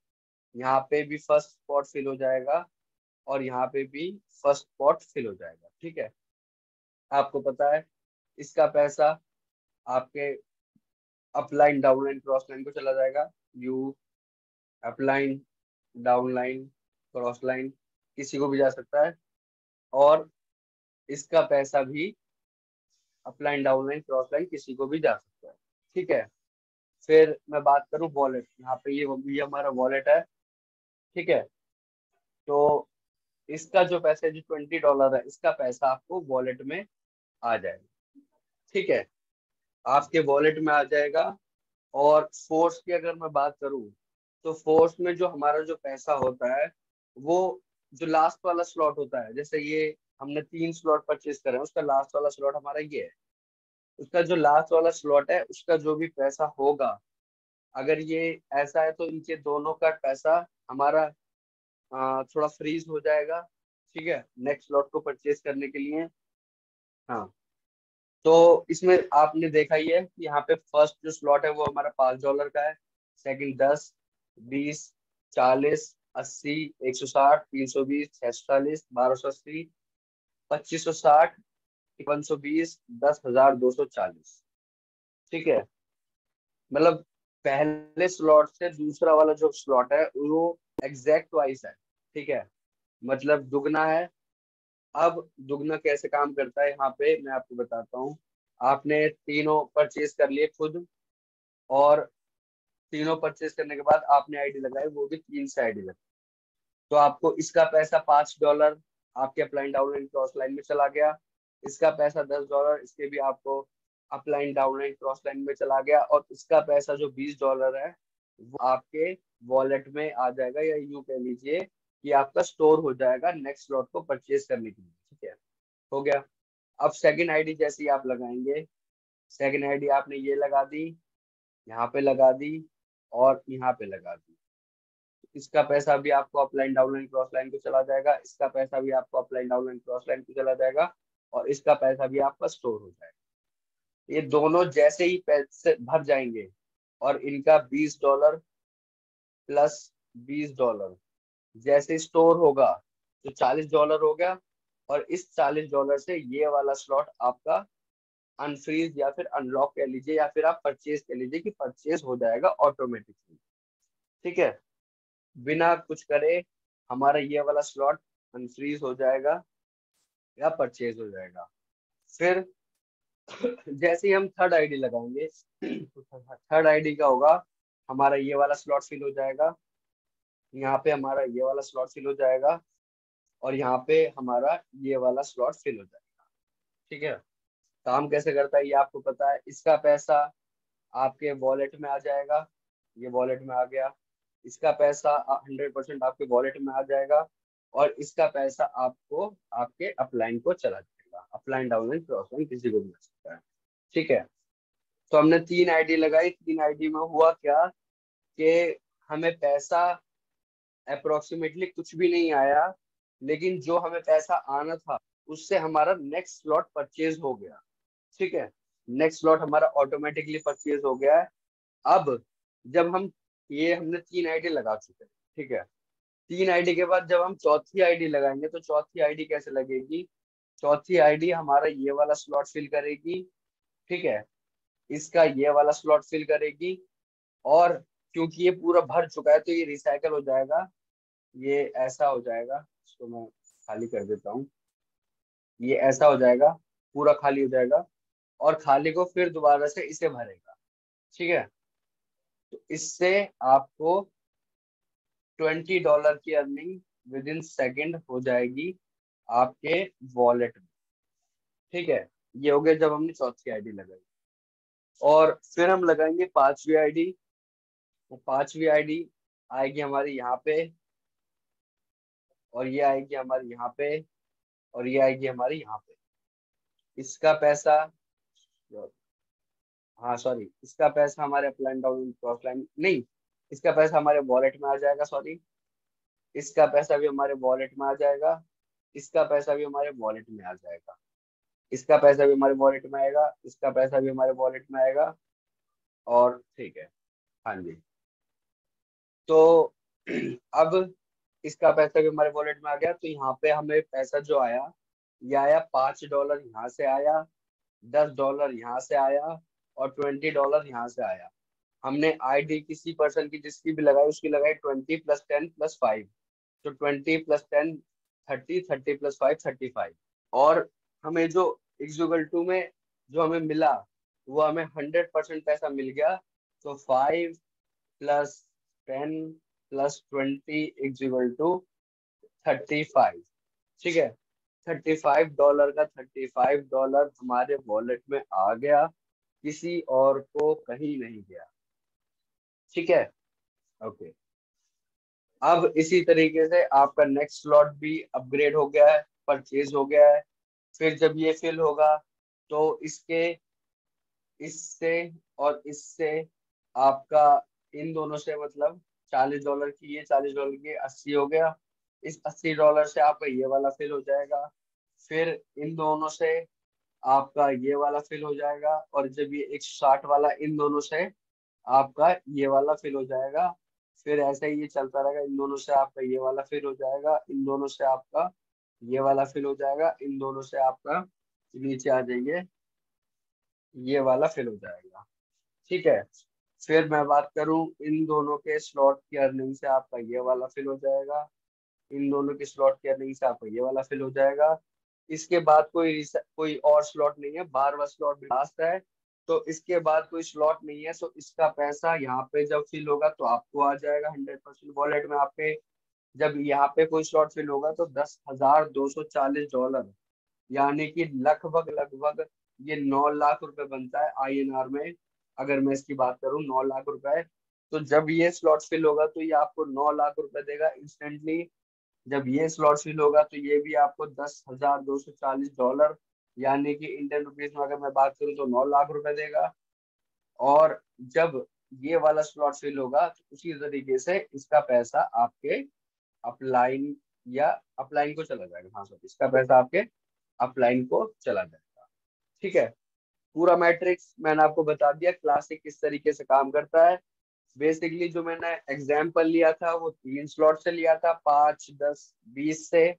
यहाँ पे भी फर्स्ट स्पॉट फिल हो जाएगा, और यहाँ पे भी फर्स्ट स्पॉट फिल हो जाएगा, ठीक है। आपको पता है इसका पैसा आपके अपलाइन, डाउनलाइन, क्रॉस लाइन को चला जाएगा। You upline, downline, cross line, किसी को भी जा सकता है। और इसका पैसा भी अपलाइन, डाउनलाइन, क्रॉस लाइन, किसी को भी जा सकता है, ठीक है। फिर मैं बात करूं वॉलेट, यहाँ पे ये हमारा वॉलेट है, ठीक है। तो इसका जो पैसा है, जो $20 है, इसका पैसा आपको वॉलेट में आ जाएगा, ठीक है। आपके वॉलेट में आ जाएगा। और फोर्स की अगर मैं बात करूं, तो फोर्स में जो हमारा जो पैसा होता है, वो जो लास्ट वाला स्लॉट होता है, जैसे ये हमने 3 स्लॉट परचेज करे हैं, उसका लास्ट वाला स्लॉट हमारा ये है। उसका जो लास्ट वाला स्लॉट है, उसका जो भी पैसा होगा, अगर ये ऐसा है, तो इनके दोनों का पैसा हमारा थोड़ा फ्रीज हो जाएगा, ठीक है, नेक्स्ट स्लॉट को परचेज करने के लिए। हाँ, तो इसमें आपने देखा ही है कि यहाँ पे फर्स्ट जो स्लॉट है वो हमारा $5 का है, सेकंड 10 20 40 80 160 320 640 1280 2560 5120 10,240, ठीक है। मतलब पहले स्लॉट से दूसरा वाला जो स्लॉट है वो एग्जैक्ट वाइज है, ठीक है, मतलब दुगना है। अब दुगना कैसे काम करता है, यहाँ पे मैं आपको बताता हूँ। आपने तीनों परचेज कर लिए खुद, और तीनों परचेज करने के बाद आपने आईडी लगाई, वो भी 3 से आईडी लगाई, तो आपको इसका पैसा $5 आपके अपलाइन, डाउनलाइन, क्रॉस लाइन में चला गया। इसका पैसा $10, इसके भी आपको अपलाइन, डाउनलाइन, क्रॉस लाइन में चला गया। और इसका पैसा जो $20 है, वो आपके वॉलेट में आ जाएगा, या यूं कह लीजिए कि आपका स्टोर हो जाएगा नेक्स्ट स्लॉट को परचेज करने के लिए, ठीक है। हो गया। अब सेकंड आईडी जैसे ही आप लगाएंगे, सेकंड आईडी आपने ये लगा दी, यहाँ पे लगा दी, और यहाँ पे लगा दी। इसका पैसा भी आपको अपलाइन, डाउनलाइन, क्रॉस लाइन को चला जाएगा, इसका पैसा भी आपको अपलाइन, डाउनलाइन, क्रॉस लाइन को चला जाएगा, और इसका पैसा भी आपका स्टोर हो जाएगा। ये दोनों जैसे ही पैसे भर जाएंगे, और इनका $20 प्लस $20 जैसे स्टोर होगा, तो $40 हो गया। और इस $40 से ये वाला स्लॉट आपका अनफ्रीज या फिर अनलॉक कह लीजिए, या फिर आप परचेज कह लीजिए, कि परचेज हो जाएगा ऑटोमेटिकली, ठीक है। बिना कुछ करे हमारा ये वाला स्लॉट अनफ्रीज हो जाएगा या परचेज हो जाएगा। फिर जैसे ही हम थर्ड आईडी लगाएंगे, तो थर्ड आईडी का होगा, हमारा ये वाला स्लॉट फिल हो जाएगा, यहाँ पे हमारा ये वाला स्लॉट फिल हो जाएगा, और यहाँ पे हमारा ये वाला स्लॉट फिल हो जाएगा, ठीक है। काम कैसे करता है ये आपको पता है। इसका पैसा आपके वॉलेट में आ जाएगा, ये वॉलेट में आ गया। इसका पैसा 100% आपके वॉलेट में आ जाएगा, और इसका पैसा आपको आपके अपलाइन को चला जाएगा। अपलाइन, डाउनलाइन, क्रॉस लाइन किसी को भी मिल सकता है। ठीक है, तो हमने 3 आईडी लगाई। 3 आईडी में हुआ क्या कि हमें पैसा अप्रोक्सीमेटली कुछ भी नहीं आया, लेकिन जो हमें पैसा आना था उससे हमारा नेक्स्ट स्लॉट परचेज हो गया। ठीक है, नेक्स्ट स्लॉट हमारा ऑटोमेटिकली परचेज हो गया है। अब जब हम ये हमने 3 आईडी लगा चुके हैं, ठीक है, 3 आईडी के बाद जब हम चौथी आईडी लगाएंगे तो चौथी आईडी कैसे लगेगी? चौथी आईडी हमारा ये वाला स्लॉट फिल करेगी। ठीक है, इसका ये वाला स्लॉट फिल करेगी, और क्योंकि ये पूरा भर चुका है तो ये रिसाइकल हो जाएगा। ये ऐसा हो जाएगा, इसको मैं खाली कर देता हूँ। ये ऐसा हो जाएगा, पूरा खाली हो जाएगा, और खाली को फिर दोबारा से इसे भरेगा। ठीक है, तो इससे आपको $20 की अर्निंग विद इन सेकेंड हो जाएगी आपके वॉलेट में। ठीक है, ये हो गया जब हमने चौथी आईडी लगाई। और फिर हम लगाएंगे 5वीं आईडी। तो 5वीं आईडी आएगी हमारी यहाँ पे, और ये आएगी हमारी यहाँ पे, और ये आएगी हमारी यहाँ पे। इसका पैसा, हाँ सॉरी, इसका पैसा हमारे अपलाइन, डाउन, क्रॉस लाइन नहीं, इसका पैसा हमारे वॉलेट में आ जाएगा। सॉरी, इसका पैसा भी हमारे वॉलेट में आ जाएगा। इसका पैसा भी हमारे वॉलेट में आ जाएगा। इसका पैसा भी हमारे वॉलेट में आएगा। इसका पैसा भी हमारे वॉलेट में आएगा। और ठीक है, हाँ जी। तो अब इसका पैसा भी हमारे वॉलेट में आ गया। तो यहाँ पे हमें पैसा जो आया, ये आया $5 यहाँ से आया, $10 यहाँ से आया, और $20 यहाँ से आया। हमने आईडी किसी पर्सन की जिसकी भी लगाई उसकी लगाई 20 + 10 + 5, तो 20 + 10 30, 30 + 5 35। और हमें जो इक्वल में जो हमें मिला वो हमें 100% पैसा मिल गया। तो 5 + 10 + 20 = 35। ठीक है, $35 का $35 हमारे वॉलेट में आ गया, किसी और को कहीं नहीं गया। ठीक है, ओके। अब इसी तरीके से आपका नेक्स्ट स्लॉट भी अपग्रेड हो गया है, परचेज हो गया है। फिर जब ये फिल होगा तो इसके, इससे और इससे आपका, इन दोनों से मतलब $40 की, ये $40 की 80 हो गया। इस $80 से आपका ये वाला फिल हो जाएगा। फिर इन दोनों से आपका ये वाला फिल हो जाएगा, और जब ये 160 वाला इन दोनों से आपका ये वाला फिल हो जाएगा। फिर ऐसे ही ये चलता रहेगा, इन दोनों से आपका ये वाला फिल हो जाएगा, इन दोनों से आपका ये वाला फिल हो जाएगा, इन दोनों से आपका, नीचे आ जाइए, ये वाला फिल हो जाएगा। ठीक है, फिर मैं बात करूं इन दोनों के स्लॉट की अर्निंग से आपका ये वाला फिल हो जाएगा। इन दोनों की स्लॉट की अर्निंग से आपका ये वाला फिल हो जाएगा। इसके बाद कोई और स्लॉट नहीं है, 12वां स्लॉट लास्ट है। तो इसके बाद कोई स्लॉट नहीं है, तो इसका पैसा यहाँ पे जब फिल होगा तो आपको आ जाएगा 100% वॉलेट में आपके। जब यहाँ पे कोई स्लॉट फिल होगा तो $10,240, यानी कि लगभग लगभग ये 9 लाख रुपए बनता है INR में। अगर मैं इसकी बात करूँ, 9 लाख रुपए। तो जब ये स्लॉट फिल होगा तो ये आपको 9 लाख रुपए देगा इंस्टेंटली। जब ये स्लॉट फिल होगा तो ये भी आपको $10,240, यानी कि इंडियन रुपीज में अगर मैं बात करूँ तो 9 लाख रुपए देगा। और जब ये वाला स्लॉट फिल होगा तो उसी तरीके से इसका पैसा आपके अपलाइन, या अपलाइन को चला जाएगा। हाँ सर, इसका पैसा आपके अपलाइन को चला जाएगा। ठीक है, पूरा मैट्रिक्स मैंने आपको बता दिया, क्लासिक किस तरीके से काम करता है। बेसिकली जो मैंने एग्जाम्पल लिया था वो 3 स्लॉट से लिया था, 5, 10, 20 से।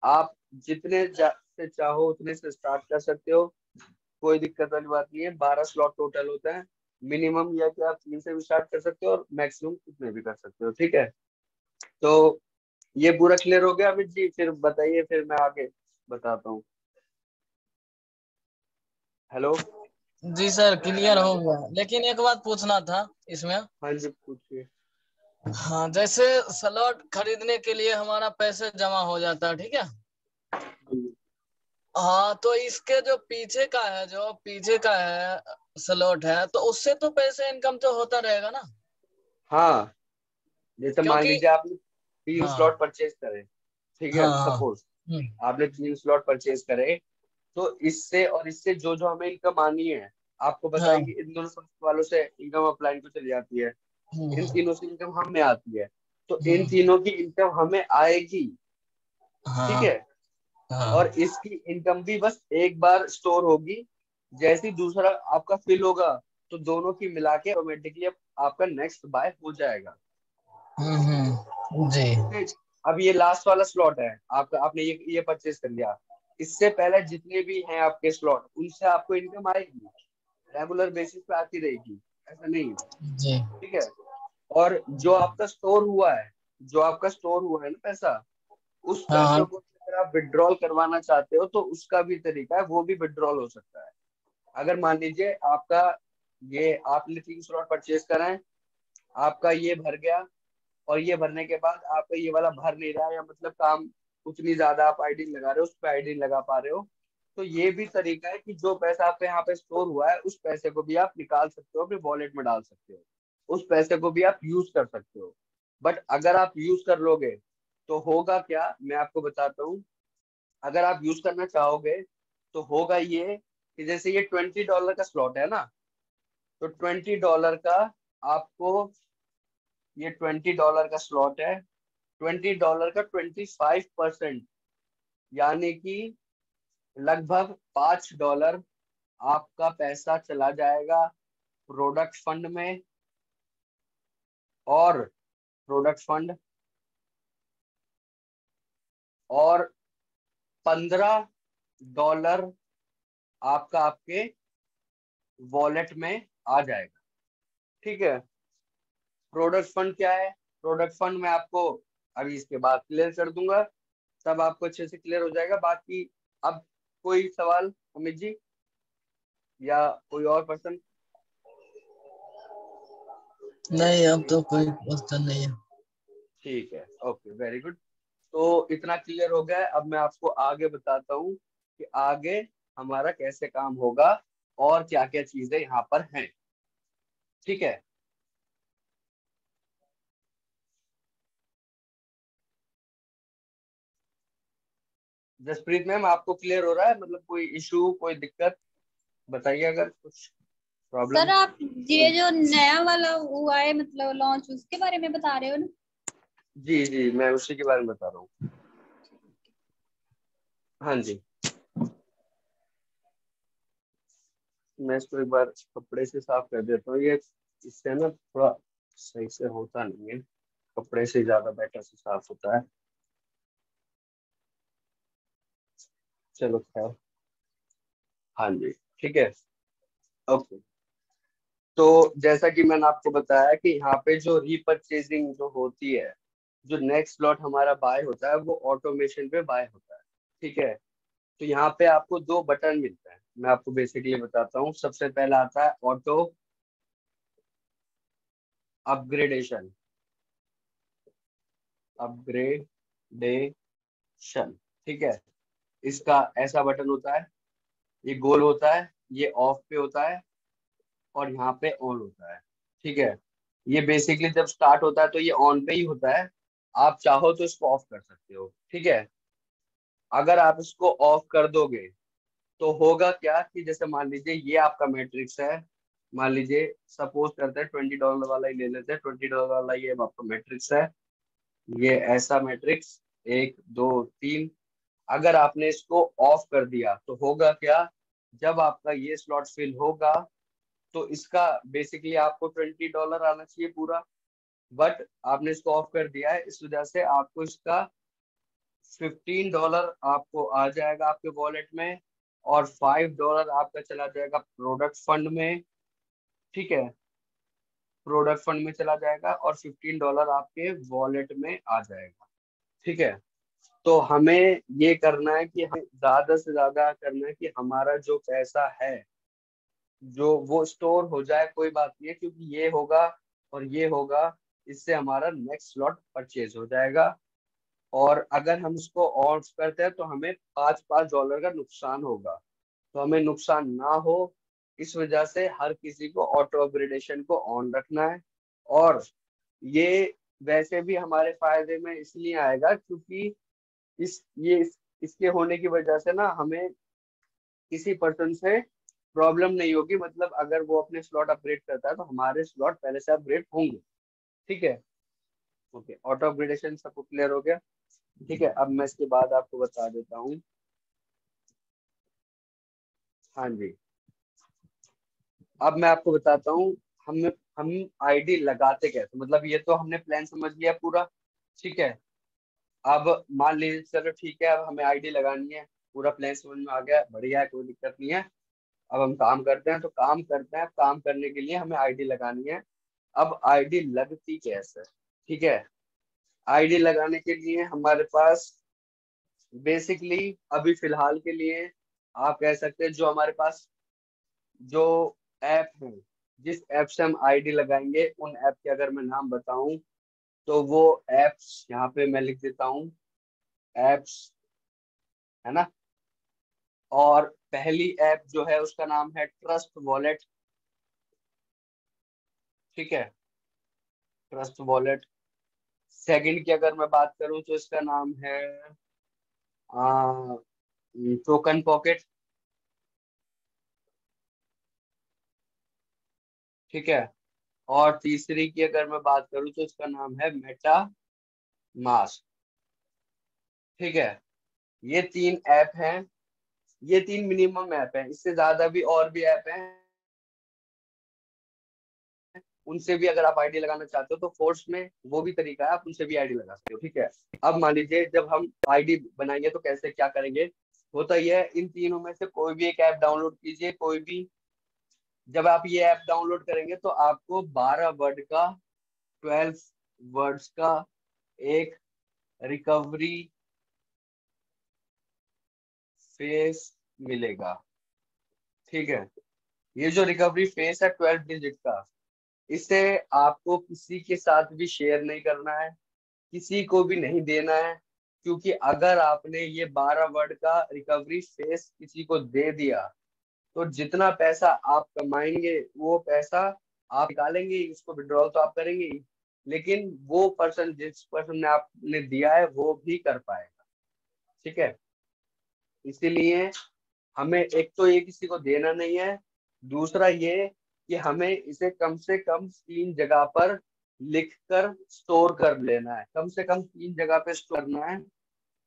आप जितने से चाहो उतने से स्टार्ट कर सकते हो, कोई दिक्कत वाली बात नहीं है। 12 स्लॉट टोटल होता है। मिनिमम यह कि आप 3 से भी स्टार्ट कर सकते हो, और मैक्सिमम कितने भी कर सकते हो। ठीक है, तो ये पूरा क्लियर हो गया अमित जी? फिर बताइए, फिर मैं आगे बताता हूँ। हेलो।
जी सर, क्लियर हो गया, लेकिन एक बात पूछना था इसमें।
हाँ जी, पूछिए।
हाँ, जैसे स्लॉट खरीदने के लिए हमारा पैसे जमा हो जाता है, ठीक है।
जी।
हाँ, तो इसके जो पीछे का है स्लॉट है, तो उससे तो पैसे इनकम तो होता रहेगा ना।
हाँ, जैसे मान
क्योंकि
लीजिए आपने 3 स्लॉट
हाँ
परचेज करे, ठीक है,
हाँ।
सपोज
हम्म,
आपने 3 स्लॉट परचेज करे, तो इससे और इससे जो जो हमें इनकम आनी है, आपको पता है
हाँ।
कि इन दोनों संस्था वालों से इनकम अपलाइन को चली जाती है, इन
हम्म,
तीनों से इनकम हमें आती है, तो इन
हम्म,
तीनों की इनकम हमें आएगी। ठीक
हाँ।
है, और
हाँ।
इसकी इनकम भी बस एक बार स्टोर होगी, जैसे ही दूसरा आपका फिल होगा तो दोनों की मिला के ऑटोमेटिकली आपका नेक्स्ट बाय हो जाएगा।
जी।
ओके, अब ये लास्ट वाला स्लॉट है आपका, आपने ये परचेज कर लिया, इससे पहले जितने भी हैं आपके स्लॉट, उनसे आपको इनकम आएगी, रेगुलर बेसिस पे आती रहेगी, ऐसा नहीं है।
जी।
ठीक है, और जो आपका स्टोर हुआ है, जो आपका स्टोर हुआ है ना पैसा, उस पैसों
हाँ।
को अगर आप विड्रॉल करवाना चाहते हो तो उसका भी तरीका है, वो भी विड्रॉल हो सकता है। अगर मान लीजिए आपका ये आपने 3 स्लॉट परचेज करा है, आपका ये भर गया, और ये भरने के बाद आपका ये वाला भर नहीं रहा है, या मतलब काम उतनी ज्यादा आप आईडी लगा रहे हो, उस पर आईडी लगा पा रहे हो, तो ये भी तरीका है कि जो पैसा आपके यहाँ पे स्टोर हुआ है उस पैसे को भी आप निकाल सकते हो, अपने वॉलेट में डाल सकते हो, उस पैसे को भी आप यूज कर सकते हो। बट अगर आप यूज कर लोगे तो होगा क्या, मैं आपको बताता हूँ। अगर आप यूज करना चाहोगे तो होगा ये कि जैसे ये $20 का स्लॉट है ना, तो $20 का आपको, ये $20 का स्लॉट है, $20 का 25%, यानी कि लगभग $5 आपका पैसा चला जाएगा प्रोडक्ट फंड में, और प्रोडक्ट फंड, और $15 आपका आपके वॉलेट में आ जाएगा। ठीक है, प्रोडक्ट फंड क्या है, प्रोडक्ट फंड मैं आपको अभी इसके बाद क्लियर कर दूंगा, तब आपको अच्छे से क्लियर हो जाएगा। बाकी अब कोई सवाल अमित जी, या कोई और पर्सन?
नहीं, अब तो कोई क्वेश्चन नहीं है।
ठीक है, ओके, वेरी गुड। तो इतना क्लियर हो गया है, अब मैं आपको आगे बताता हूँ कि आगे हमारा कैसे काम होगा और क्या क्या चीजें यहाँ पर हैं। ठीक है, जसप्रीत मैम आपको क्लियर हो रहा है, मतलब कोई इशू, कोई दिक्कत बताइए अगर कुछ
सर
प्रॉब्लम।
आप ये जो नया वाला हुआ है मतलब लॉन्च, उसके बारे में बता रहे हो ना?
जी जी, मैं उसी के बारे में बता रहा हूँ। हाँ जी, मैं इसको एक बार कपड़े से साफ कर देता हूँ, ये इससे ना थोड़ा सही से होता नहीं है, कपड़े से ज्यादा बेटर से साफ होता है। चलो खैर, हाँ जी, ठीक है, ओके। तो जैसा कि मैंने आपको बताया कि यहाँ पे जो रीपरचेजिंग जो होती है, जो नेक्स्ट स्लॉट हमारा बाय होता है वो ऑटोमेशन पे बाय होता है। ठीक है, तो यहाँ पे आपको 2 बटन मिलते हैं, मैं आपको बेसिकली बताता हूँ। सबसे पहला आता है ऑटो अपग्रेडेशन, अपग्रेडेशन, ठीक है, इसका ऐसा बटन होता है, ये गोल होता है, ये ऑफ पे होता है, और यहाँ पे ऑन होता है। ठीक है, ये बेसिकली जब स्टार्ट होता है तो ये ऑन पे ही होता है, आप चाहो तो इसको ऑफ कर सकते हो। ठीक है, अगर आप इसको ऑफ कर दोगे तो होगा क्या कि जैसे मान लीजिए ये आपका मैट्रिक्स है, मान लीजिए सपोज करते हैं $20 वाला ही ले लेते हैं, $20 वाला ये आपका मैट्रिक्स है, ये ऐसा मैट्रिक्स, 1 2 3। अगर आपने इसको ऑफ कर दिया तो होगा क्या, जब आपका ये स्लॉट फिल होगा तो इसका बेसिकली आपको $20 आना चाहिए पूरा, बट आपने इसको ऑफ कर दिया है, इस वजह से आपको इसका $15 आपको आ जाएगा आपके वॉलेट में, और $5 आपका चला जाएगा प्रोडक्ट फंड में। ठीक है, प्रोडक्ट फंड में चला जाएगा, और $15 आपके वॉलेट में आ जाएगा। ठीक है, तो हमें ये करना है कि हमें ज्यादा से ज्यादा करना है कि हमारा जो पैसा है जो वो स्टोर हो जाए, कोई बात नहीं है, क्योंकि ये होगा और ये होगा, इससे हमारा नेक्स्ट स्लॉट परचेज हो जाएगा। और अगर हम इसको ऑफ करते हैं तो हमें $5 का नुकसान होगा, तो हमें नुकसान ना हो, इस वजह से हर किसी को ऑटो अपग्रेडेशन को ऑन रखना है। और ये वैसे भी हमारे फायदे में इसलिए आएगा क्योंकि इसके होने की वजह से ना हमें किसी पर्सन से प्रॉब्लम नहीं होगी, मतलब अगर वो अपने स्लॉट अपग्रेड करता है तो हमारे स्लॉट पहले से अपग्रेड होंगे। ठीक है, ओके, ऑटो अपग्रेडेशन सब क्लियर हो गया। ठीक है, अब मैं इसके बाद आपको बता देता हूँ। हाँ जी, अब मैं आपको बताता हूँ हम आईडी लगाते कैसे, मतलब ये तो हमने प्लान समझ लिया पूरा। ठीक है, अब मान लीजिए, चलो ठीक है, अब हमें आईडी लगानी है, पूरा प्लान समझ में आ गया, बढ़िया है, कोई दिक्कत नहीं है। अब हम काम करते हैं, तो काम करते हैं, काम करने के लिए हमें आईडी लगानी है। अब आईडी लगती कैसे? ठीक है, आईडी लगाने के लिए हमारे पास बेसिकली अभी फिलहाल के लिए आप कह सकते हैं, जो हमारे पास जो ऐप है, जिस ऐप से हम आईडी लगाएंगे, उन ऐप के अगर मैं नाम बताऊं तो वो एप्स यहाँ पे मैं लिख देता हूँ, एप्स, है ना। और पहली ऐप जो है उसका नाम है ट्रस्ट वॉलेट। ठीक है, ट्रस्ट वॉलेट। सेकंड की अगर मैं बात करूं तो इसका नाम है टोकन पॉकेट। ठीक है, और तीसरी की अगर मैं बात करूं तो इसका नाम है मेटा मास्क। ठीक है, ये तीन ऐप हैं, ये तीन मिनिमम ऐप हैं, इससे ज्यादा भी और भी ऐप हैं, उनसे भी अगर आप आईडी लगाना चाहते हो तो फोर्स में वो भी तरीका है, आप उनसे भी आईडी लगा सकते हो। ठीक है, अब मान लीजिए जब हम आईडी बनाएंगे तो कैसे क्या करेंगे, होता ही है, इन तीनों में से कोई भी एक ऐप डाउनलोड कीजिए, कोई भी। जब आप ये ऐप डाउनलोड करेंगे तो आपको 12 वर्ड का, 12 वर्ड्स का एक रिकवरी फेस मिलेगा। ठीक है, ये जो रिकवरी फेस है 12 डिजिट का, इसे आपको किसी के साथ भी शेयर नहीं करना है, किसी को भी नहीं देना है, क्योंकि अगर आपने ये 12 वर्ड का रिकवरी फेस किसी को दे दिया तो जितना पैसा आप कमाएंगे वो पैसा आप निकालेंगे ही, उसको विड्रॉल तो आप करेंगे ही, लेकिन वो पर्सन, जिस पर्सन ने आपने दिया है, वो भी कर पाएगा। ठीक है, इसीलिए हमें एक तो ये किसी को देना नहीं है, दूसरा ये कि हमें इसे कम से कम 3 जगह पर लिख कर स्टोर कर लेना है, कम से कम 3 जगह पे स्टोर करना है।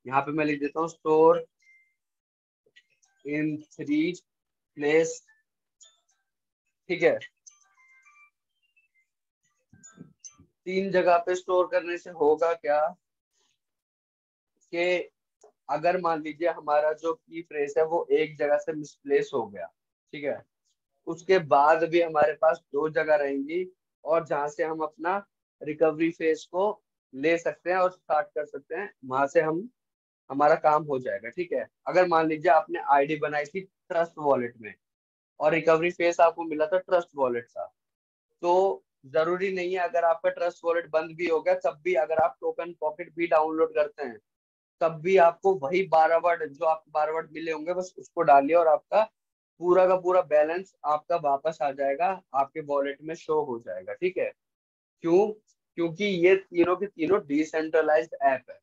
यहाँ पे मैं लिख देता हूँ, स्टोर इन 3 प्लेस। ठीक है, 3 जगह पे स्टोर करने से होगा क्या कि अगर मान लीजिए हमारा जो की फ्रेज है वो एक जगह से मिसप्लेस हो गया, ठीक है, उसके बाद भी हमारे पास 2 जगह रहेंगी, और जहां से हम अपना रिकवरी फेज को ले सकते हैं और स्टार्ट कर सकते हैं, वहां से हम हमारा काम हो जाएगा। ठीक है, अगर मान लीजिए आपने आईडी बनाई थी ट्रस्ट वॉलेट में और रिकवरी फेज आपको मिला था ट्रस्ट वॉलेट का, तो जरूरी नहीं है अगर आपका ट्रस्ट वॉलेट बंद भी हो गया तब भी अगर आप टोकन पॉकेट भी डाउनलोड करते हैं तब भी आपको वही 12 वर्ड, जो आपको 12 वर्ड मिले होंगे, बस उसको डालिए और आपका पूरा का पूरा बैलेंस आपका वापस आ जाएगा, आपके वॉलेट में शो हो जाएगा। ठीक है, क्यों? क्योंकि ये तीनों के तीनों डिसेंट्रलाइज्ड ऐप है।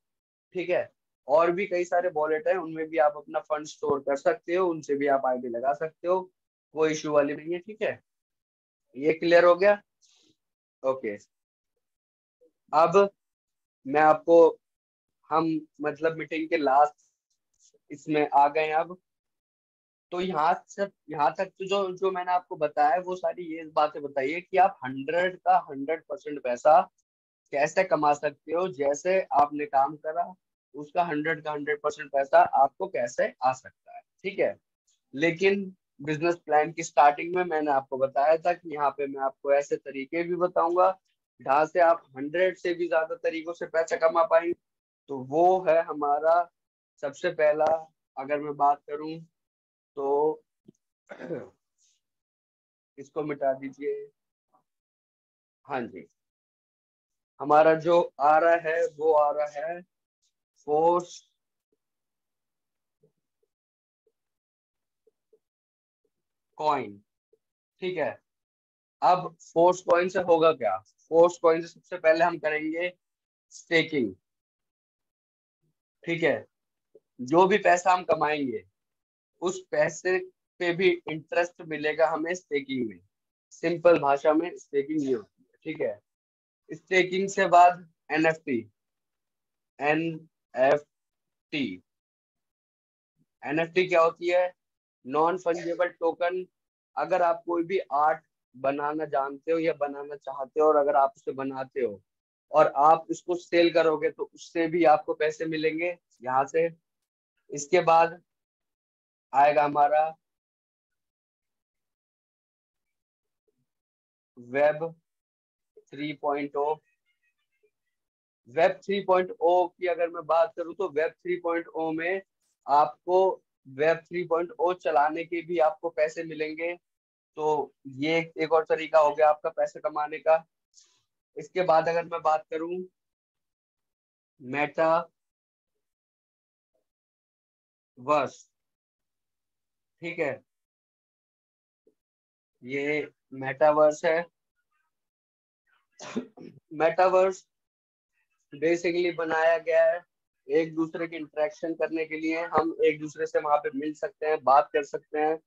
ठीक है, और भी कई सारे वॉलेट हैं, उनमें भी आप अपना फंड स्टोर कर सकते हो, उनसे भी आप आईडी लगा सकते हो, कोई इशू वाली नहीं है। ठीक है, ये क्लियर हो गया। ओके, अब मैं आपको, हम मतलब मीटिंग के लास्ट इसमें आ गए हैं अब, तो यहाँ तक तो जो जो मैंने आपको बताया वो सारी ये बातें बताइए कि आप 100 का 100% पैसा कैसे कमा सकते हो, जैसे आपने काम करा उसका 100 का 100% पैसा आपको कैसे आ सकता है। ठीक है, लेकिन बिजनेस प्लान की स्टार्टिंग में मैंने आपको बताया था कि यहाँ पे मैं आपको ऐसे तरीके भी बताऊंगा जहाँ से आप 100 से भी ज्यादा तरीकों से पैसा कमा पाएंगे। तो वो है हमारा सबसे पहला, अगर मैं बात करूं तो इसको मिटा दीजिए। हाँ जी, हमारा जो आ रहा है वो आ रहा है फोर्स कॉइन। ठीक है, अब फोर्स कॉइन से होगा क्या? फोर्स कॉइन से सबसे पहले हम करेंगे स्टेकिंग। ठीक है, जो भी पैसा हम कमाएंगे उस पैसे पे भी इंटरेस्ट मिलेगा हमें स्टेकिंग में। सिंपल भाषा में स्टेकिंग ये होती है, ठीक है। स्टेकिंग से बाद एनएफटी। एनएफटी एनएफटी क्या होती है? Non fungible token. अगर आप कोई भी आर्ट बनाना जानते हो या बनाना चाहते हो, और अगर आप उसे बनाते हो और आप इसको सेल करोगे तो उससे भी आपको पैसे मिलेंगे यहाँ से। इसके बाद आएगा हमारा वेब 3.0। वेब 3.0 की अगर मैं बात करूं तो वेब 3.0 में आपको वेब 3.0 चलाने के भी आपको पैसे मिलेंगे। तो ये एक और तरीका हो गया आपका पैसे कमाने का। इसके बाद अगर मैं बात करूं मेटा वर्स, ठीक है, ये मेटावर्स है। मेटावर्स बेसिकली बनाया गया है एक दूसरे के इंटरेक्शन करने के लिए। हम एक दूसरे से वहां पे मिल सकते हैं, बात कर सकते हैं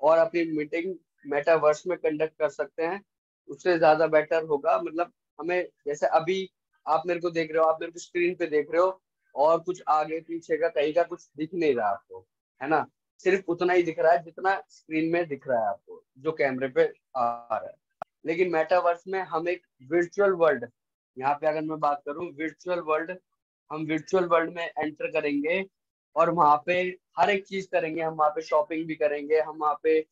और अपनी मीटिंग मेटावर्स में कंडक्ट कर सकते हैं। उससे ज्यादा बेटर होगा, मतलब हमें जैसे अभी आप मेरे को देख रहे हो, आप मेरे को स्क्रीन पे देख रहे हो और कुछ आगे पीछे का कहीं का कुछ दिख नहीं रहा आपको, है ना। सिर्फ उतना ही दिख रहा है जितना स्क्रीन में दिख रहा है आपको, जो कैमरे पे आ रहा है। लेकिन मेटावर्स में हम एक वर्चुअल वर्ल्ड, यहाँ पे अगर मैं बात करूँ वर्चुअल वर्ल्ड, हम वर्चुअल वर्ल्ड में एंटर करेंगे और वहां पे हर एक चीज करेंगे। हम वहां पे शॉपिंग भी करेंगे, हम वहां पे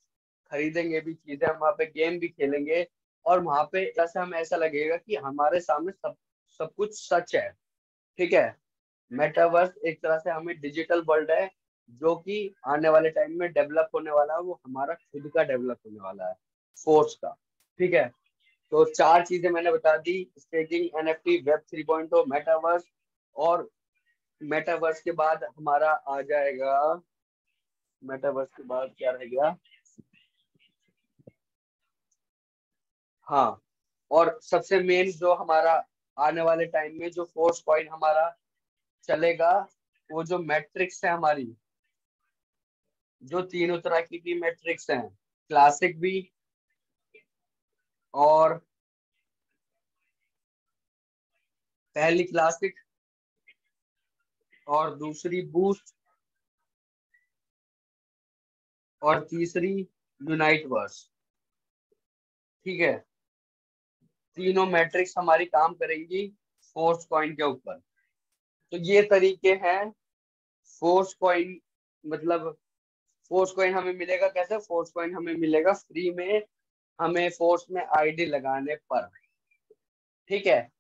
खरीदेंगे भी चीजें, हम वहां पे गेम भी खेलेंगे। और वहां पे ऐसा हमें ऐसा लगेगा कि हमारे सामने सब सब कुछ सच है, ठीक है। मेटावर्स एक तरह से हमें डिजिटल वर्ल्ड है जो कि आने वाले टाइम में डेवलप होने वाला है। वो हमारा खुद का डेवलप होने वाला है, फोर्स का, ठीक है। तो चार चीजें मैंने बता दी, स्टेकिंग, एनएफटी, वेब 3.0, मेटावर्स। और मेटावर्स के बाद हमारा आ जाएगा, मेटावर्स के बाद क्या रह गया? हाँ, और सबसे मेन जो हमारा आने वाले टाइम में जो फोर्स कॉइन हमारा चलेगा, वो जो मैट्रिक्स है हमारी, जो तीनों तरह की मैट्रिक्स हैं, क्लासिक भी और पहली क्लासिक और दूसरी बूस्ट और तीसरी यूनाइट वर्स, ठीक है। तीनों मैट्रिक्स हमारी काम करेंगी फोर्स कॉइन के ऊपर। तो ये तरीके हैं फोर्स कॉइन, मतलब फोर्स कॉइन हमें मिलेगा कैसे? फोर्स कॉइन हमें मिलेगा फ्री में, हमें फोर्स में आईडी लगाने पर, ठीक है।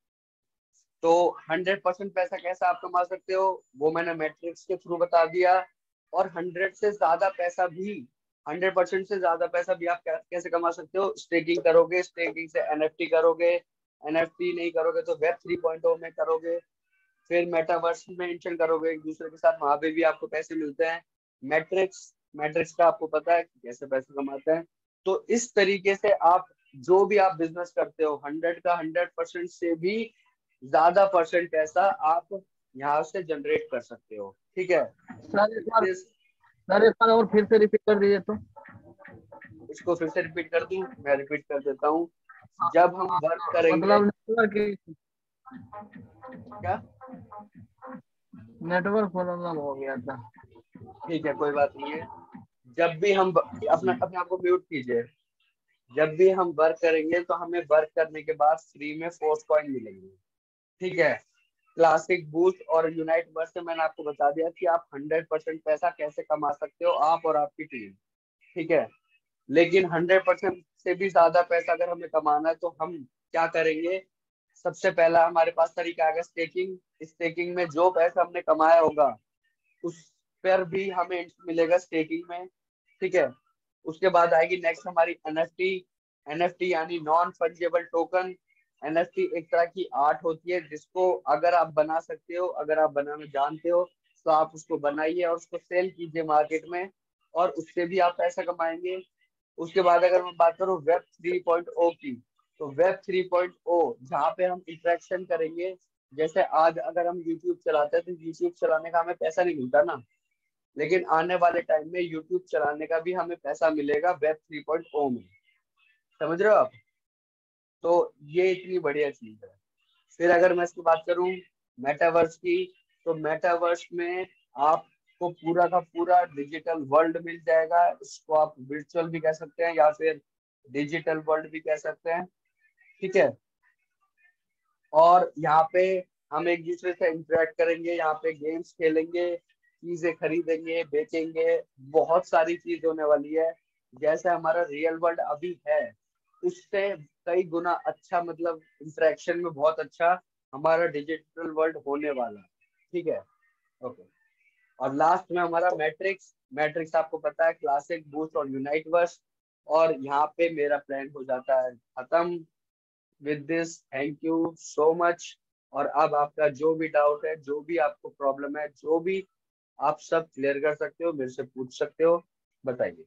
तो 100% पैसा कैसे आप कमा सकते हो वो मैंने मैट्रिक्स के थ्रू बता दिया। और 100 से ज्यादा पैसा भी, 100% से ज्यादा पैसा भी आप कैसे कमा सकते हो? स्टेकिंग करोगे, स्टेकिंग से एनएफटी करोगे, एनएफटी नहीं करोगे तो वेब 3.0 में करोगे, फिर मेटावर्स में इंटर करोगे एक दूसरे के साथ, वहां पे भी आपको पैसे मिलते हैं। मैट्रिक्स, मैट्रिक्स का आपको पता है कि कैसे पैसे कमाते हैं। तो इस तरीके से आप जो भी आप बिजनेस करते हो 100 का 100% से भी ज्यादा परसेंट पैसा आप यहाँ से जनरेट कर सकते हो, ठीक है। This-
सर एक बार और फिर से रिपीट कर दीजिए तो।
इसको फिर से रिपीट कर दूं, मैं रिपीट कर देता हूँ। जब हम वर्क करेंगे,
मतलब नेटवर्क,
क्या?
नेटवर्क प्रॉब्लम हो गया था।
ठीक है, कोई बात नहीं है। जब भी हम अपना अपने आप को म्यूट कीजिए। जब भी हम वर्क करेंगे तो हमें वर्क करने के बाद फ्री में फोर्स कॉइन मिलेंगे, ठीक है। क्लासिक, बूस्ट और यूनाइट वर्स से मैंने आपको बता दिया कि आप 100% पैसा कैसे कमा सकते हो, आप और आपकी टीम, ठीक है। लेकिन 100% से भी ज्यादा पैसा अगर हमें कमाना है तो हम क्या करेंगे? सबसे पहला हमारे पास तरीका आएगा स्टेकिंग। स्टेकिंग में जो पैसा हमने कमाया होगा उस पर भी हमें मिलेगा स्टेकिंग में, ठीक है। उसके बाद आएगी नेक्स्ट हमारी एनएफटी। एनएफटी यानी नॉन फंजेबल टोकन। एनएफटी एक तरह की आर्ट होती है जिसको अगर आप बना सकते हो, अगर आप बनाना जानते हो तो आप उसको बनाइए और उसको सेल कीजिए मार्केट में, और उससे भी आप पैसा कमाएंगे। उसके बाद अगर मैं बात करूँ वेब 3.0 की, तो वेब 3.0 जहाँ पे हम इंटरेक्शन करेंगे, जैसे आज अगर हम यूट्यूब चलाते हैं तो यूट्यूब चलाने का हमें पैसा नहीं मिलता ना, लेकिन आने वाले टाइम में यूट्यूब चलाने का भी हमें पैसा मिलेगा वेब 3.0 में। समझ रहे हो आप? तो ये इतनी बढ़िया चीज है। फिर अगर मैं इसकी बात करूं मेटावर्स की, तो मेटावर्स में आपको पूरा का पूरा डिजिटल वर्ल्ड मिल जाएगा। इसको आप वर्चुअल भी कह सकते हैं या फिर डिजिटल वर्ल्ड भी कह सकते हैं, ठीक है। और यहाँ पे हम एक दूसरे से इंटरेक्ट करेंगे, यहाँ पे गेम्स खेलेंगे, चीजें खरीदेंगे, बेचेंगे, बहुत सारी चीज होने वाली है। जैसे हमारा रियल वर्ल्ड अभी है उससे कई गुना अच्छा, मतलब इंटरेक्शन में बहुत अच्छा हमारा डिजिटल वर्ल्ड होने वाला है, ठीक है। ओके। और लास्ट में हमारा मैट्रिक्स। मैट्रिक्स आपको पता है, क्लासिक, बूस्ट और यूनाइट वर्स। और यहाँ पे मेरा प्लान हो जाता है खत्म। With this thank you so much. और अब आपका जो भी डाउट है, जो भी आपको प्रॉब्लम है, जो भी आप सब क्लियर कर सकते हो, मेरे से पूछ सकते हो, बताइए।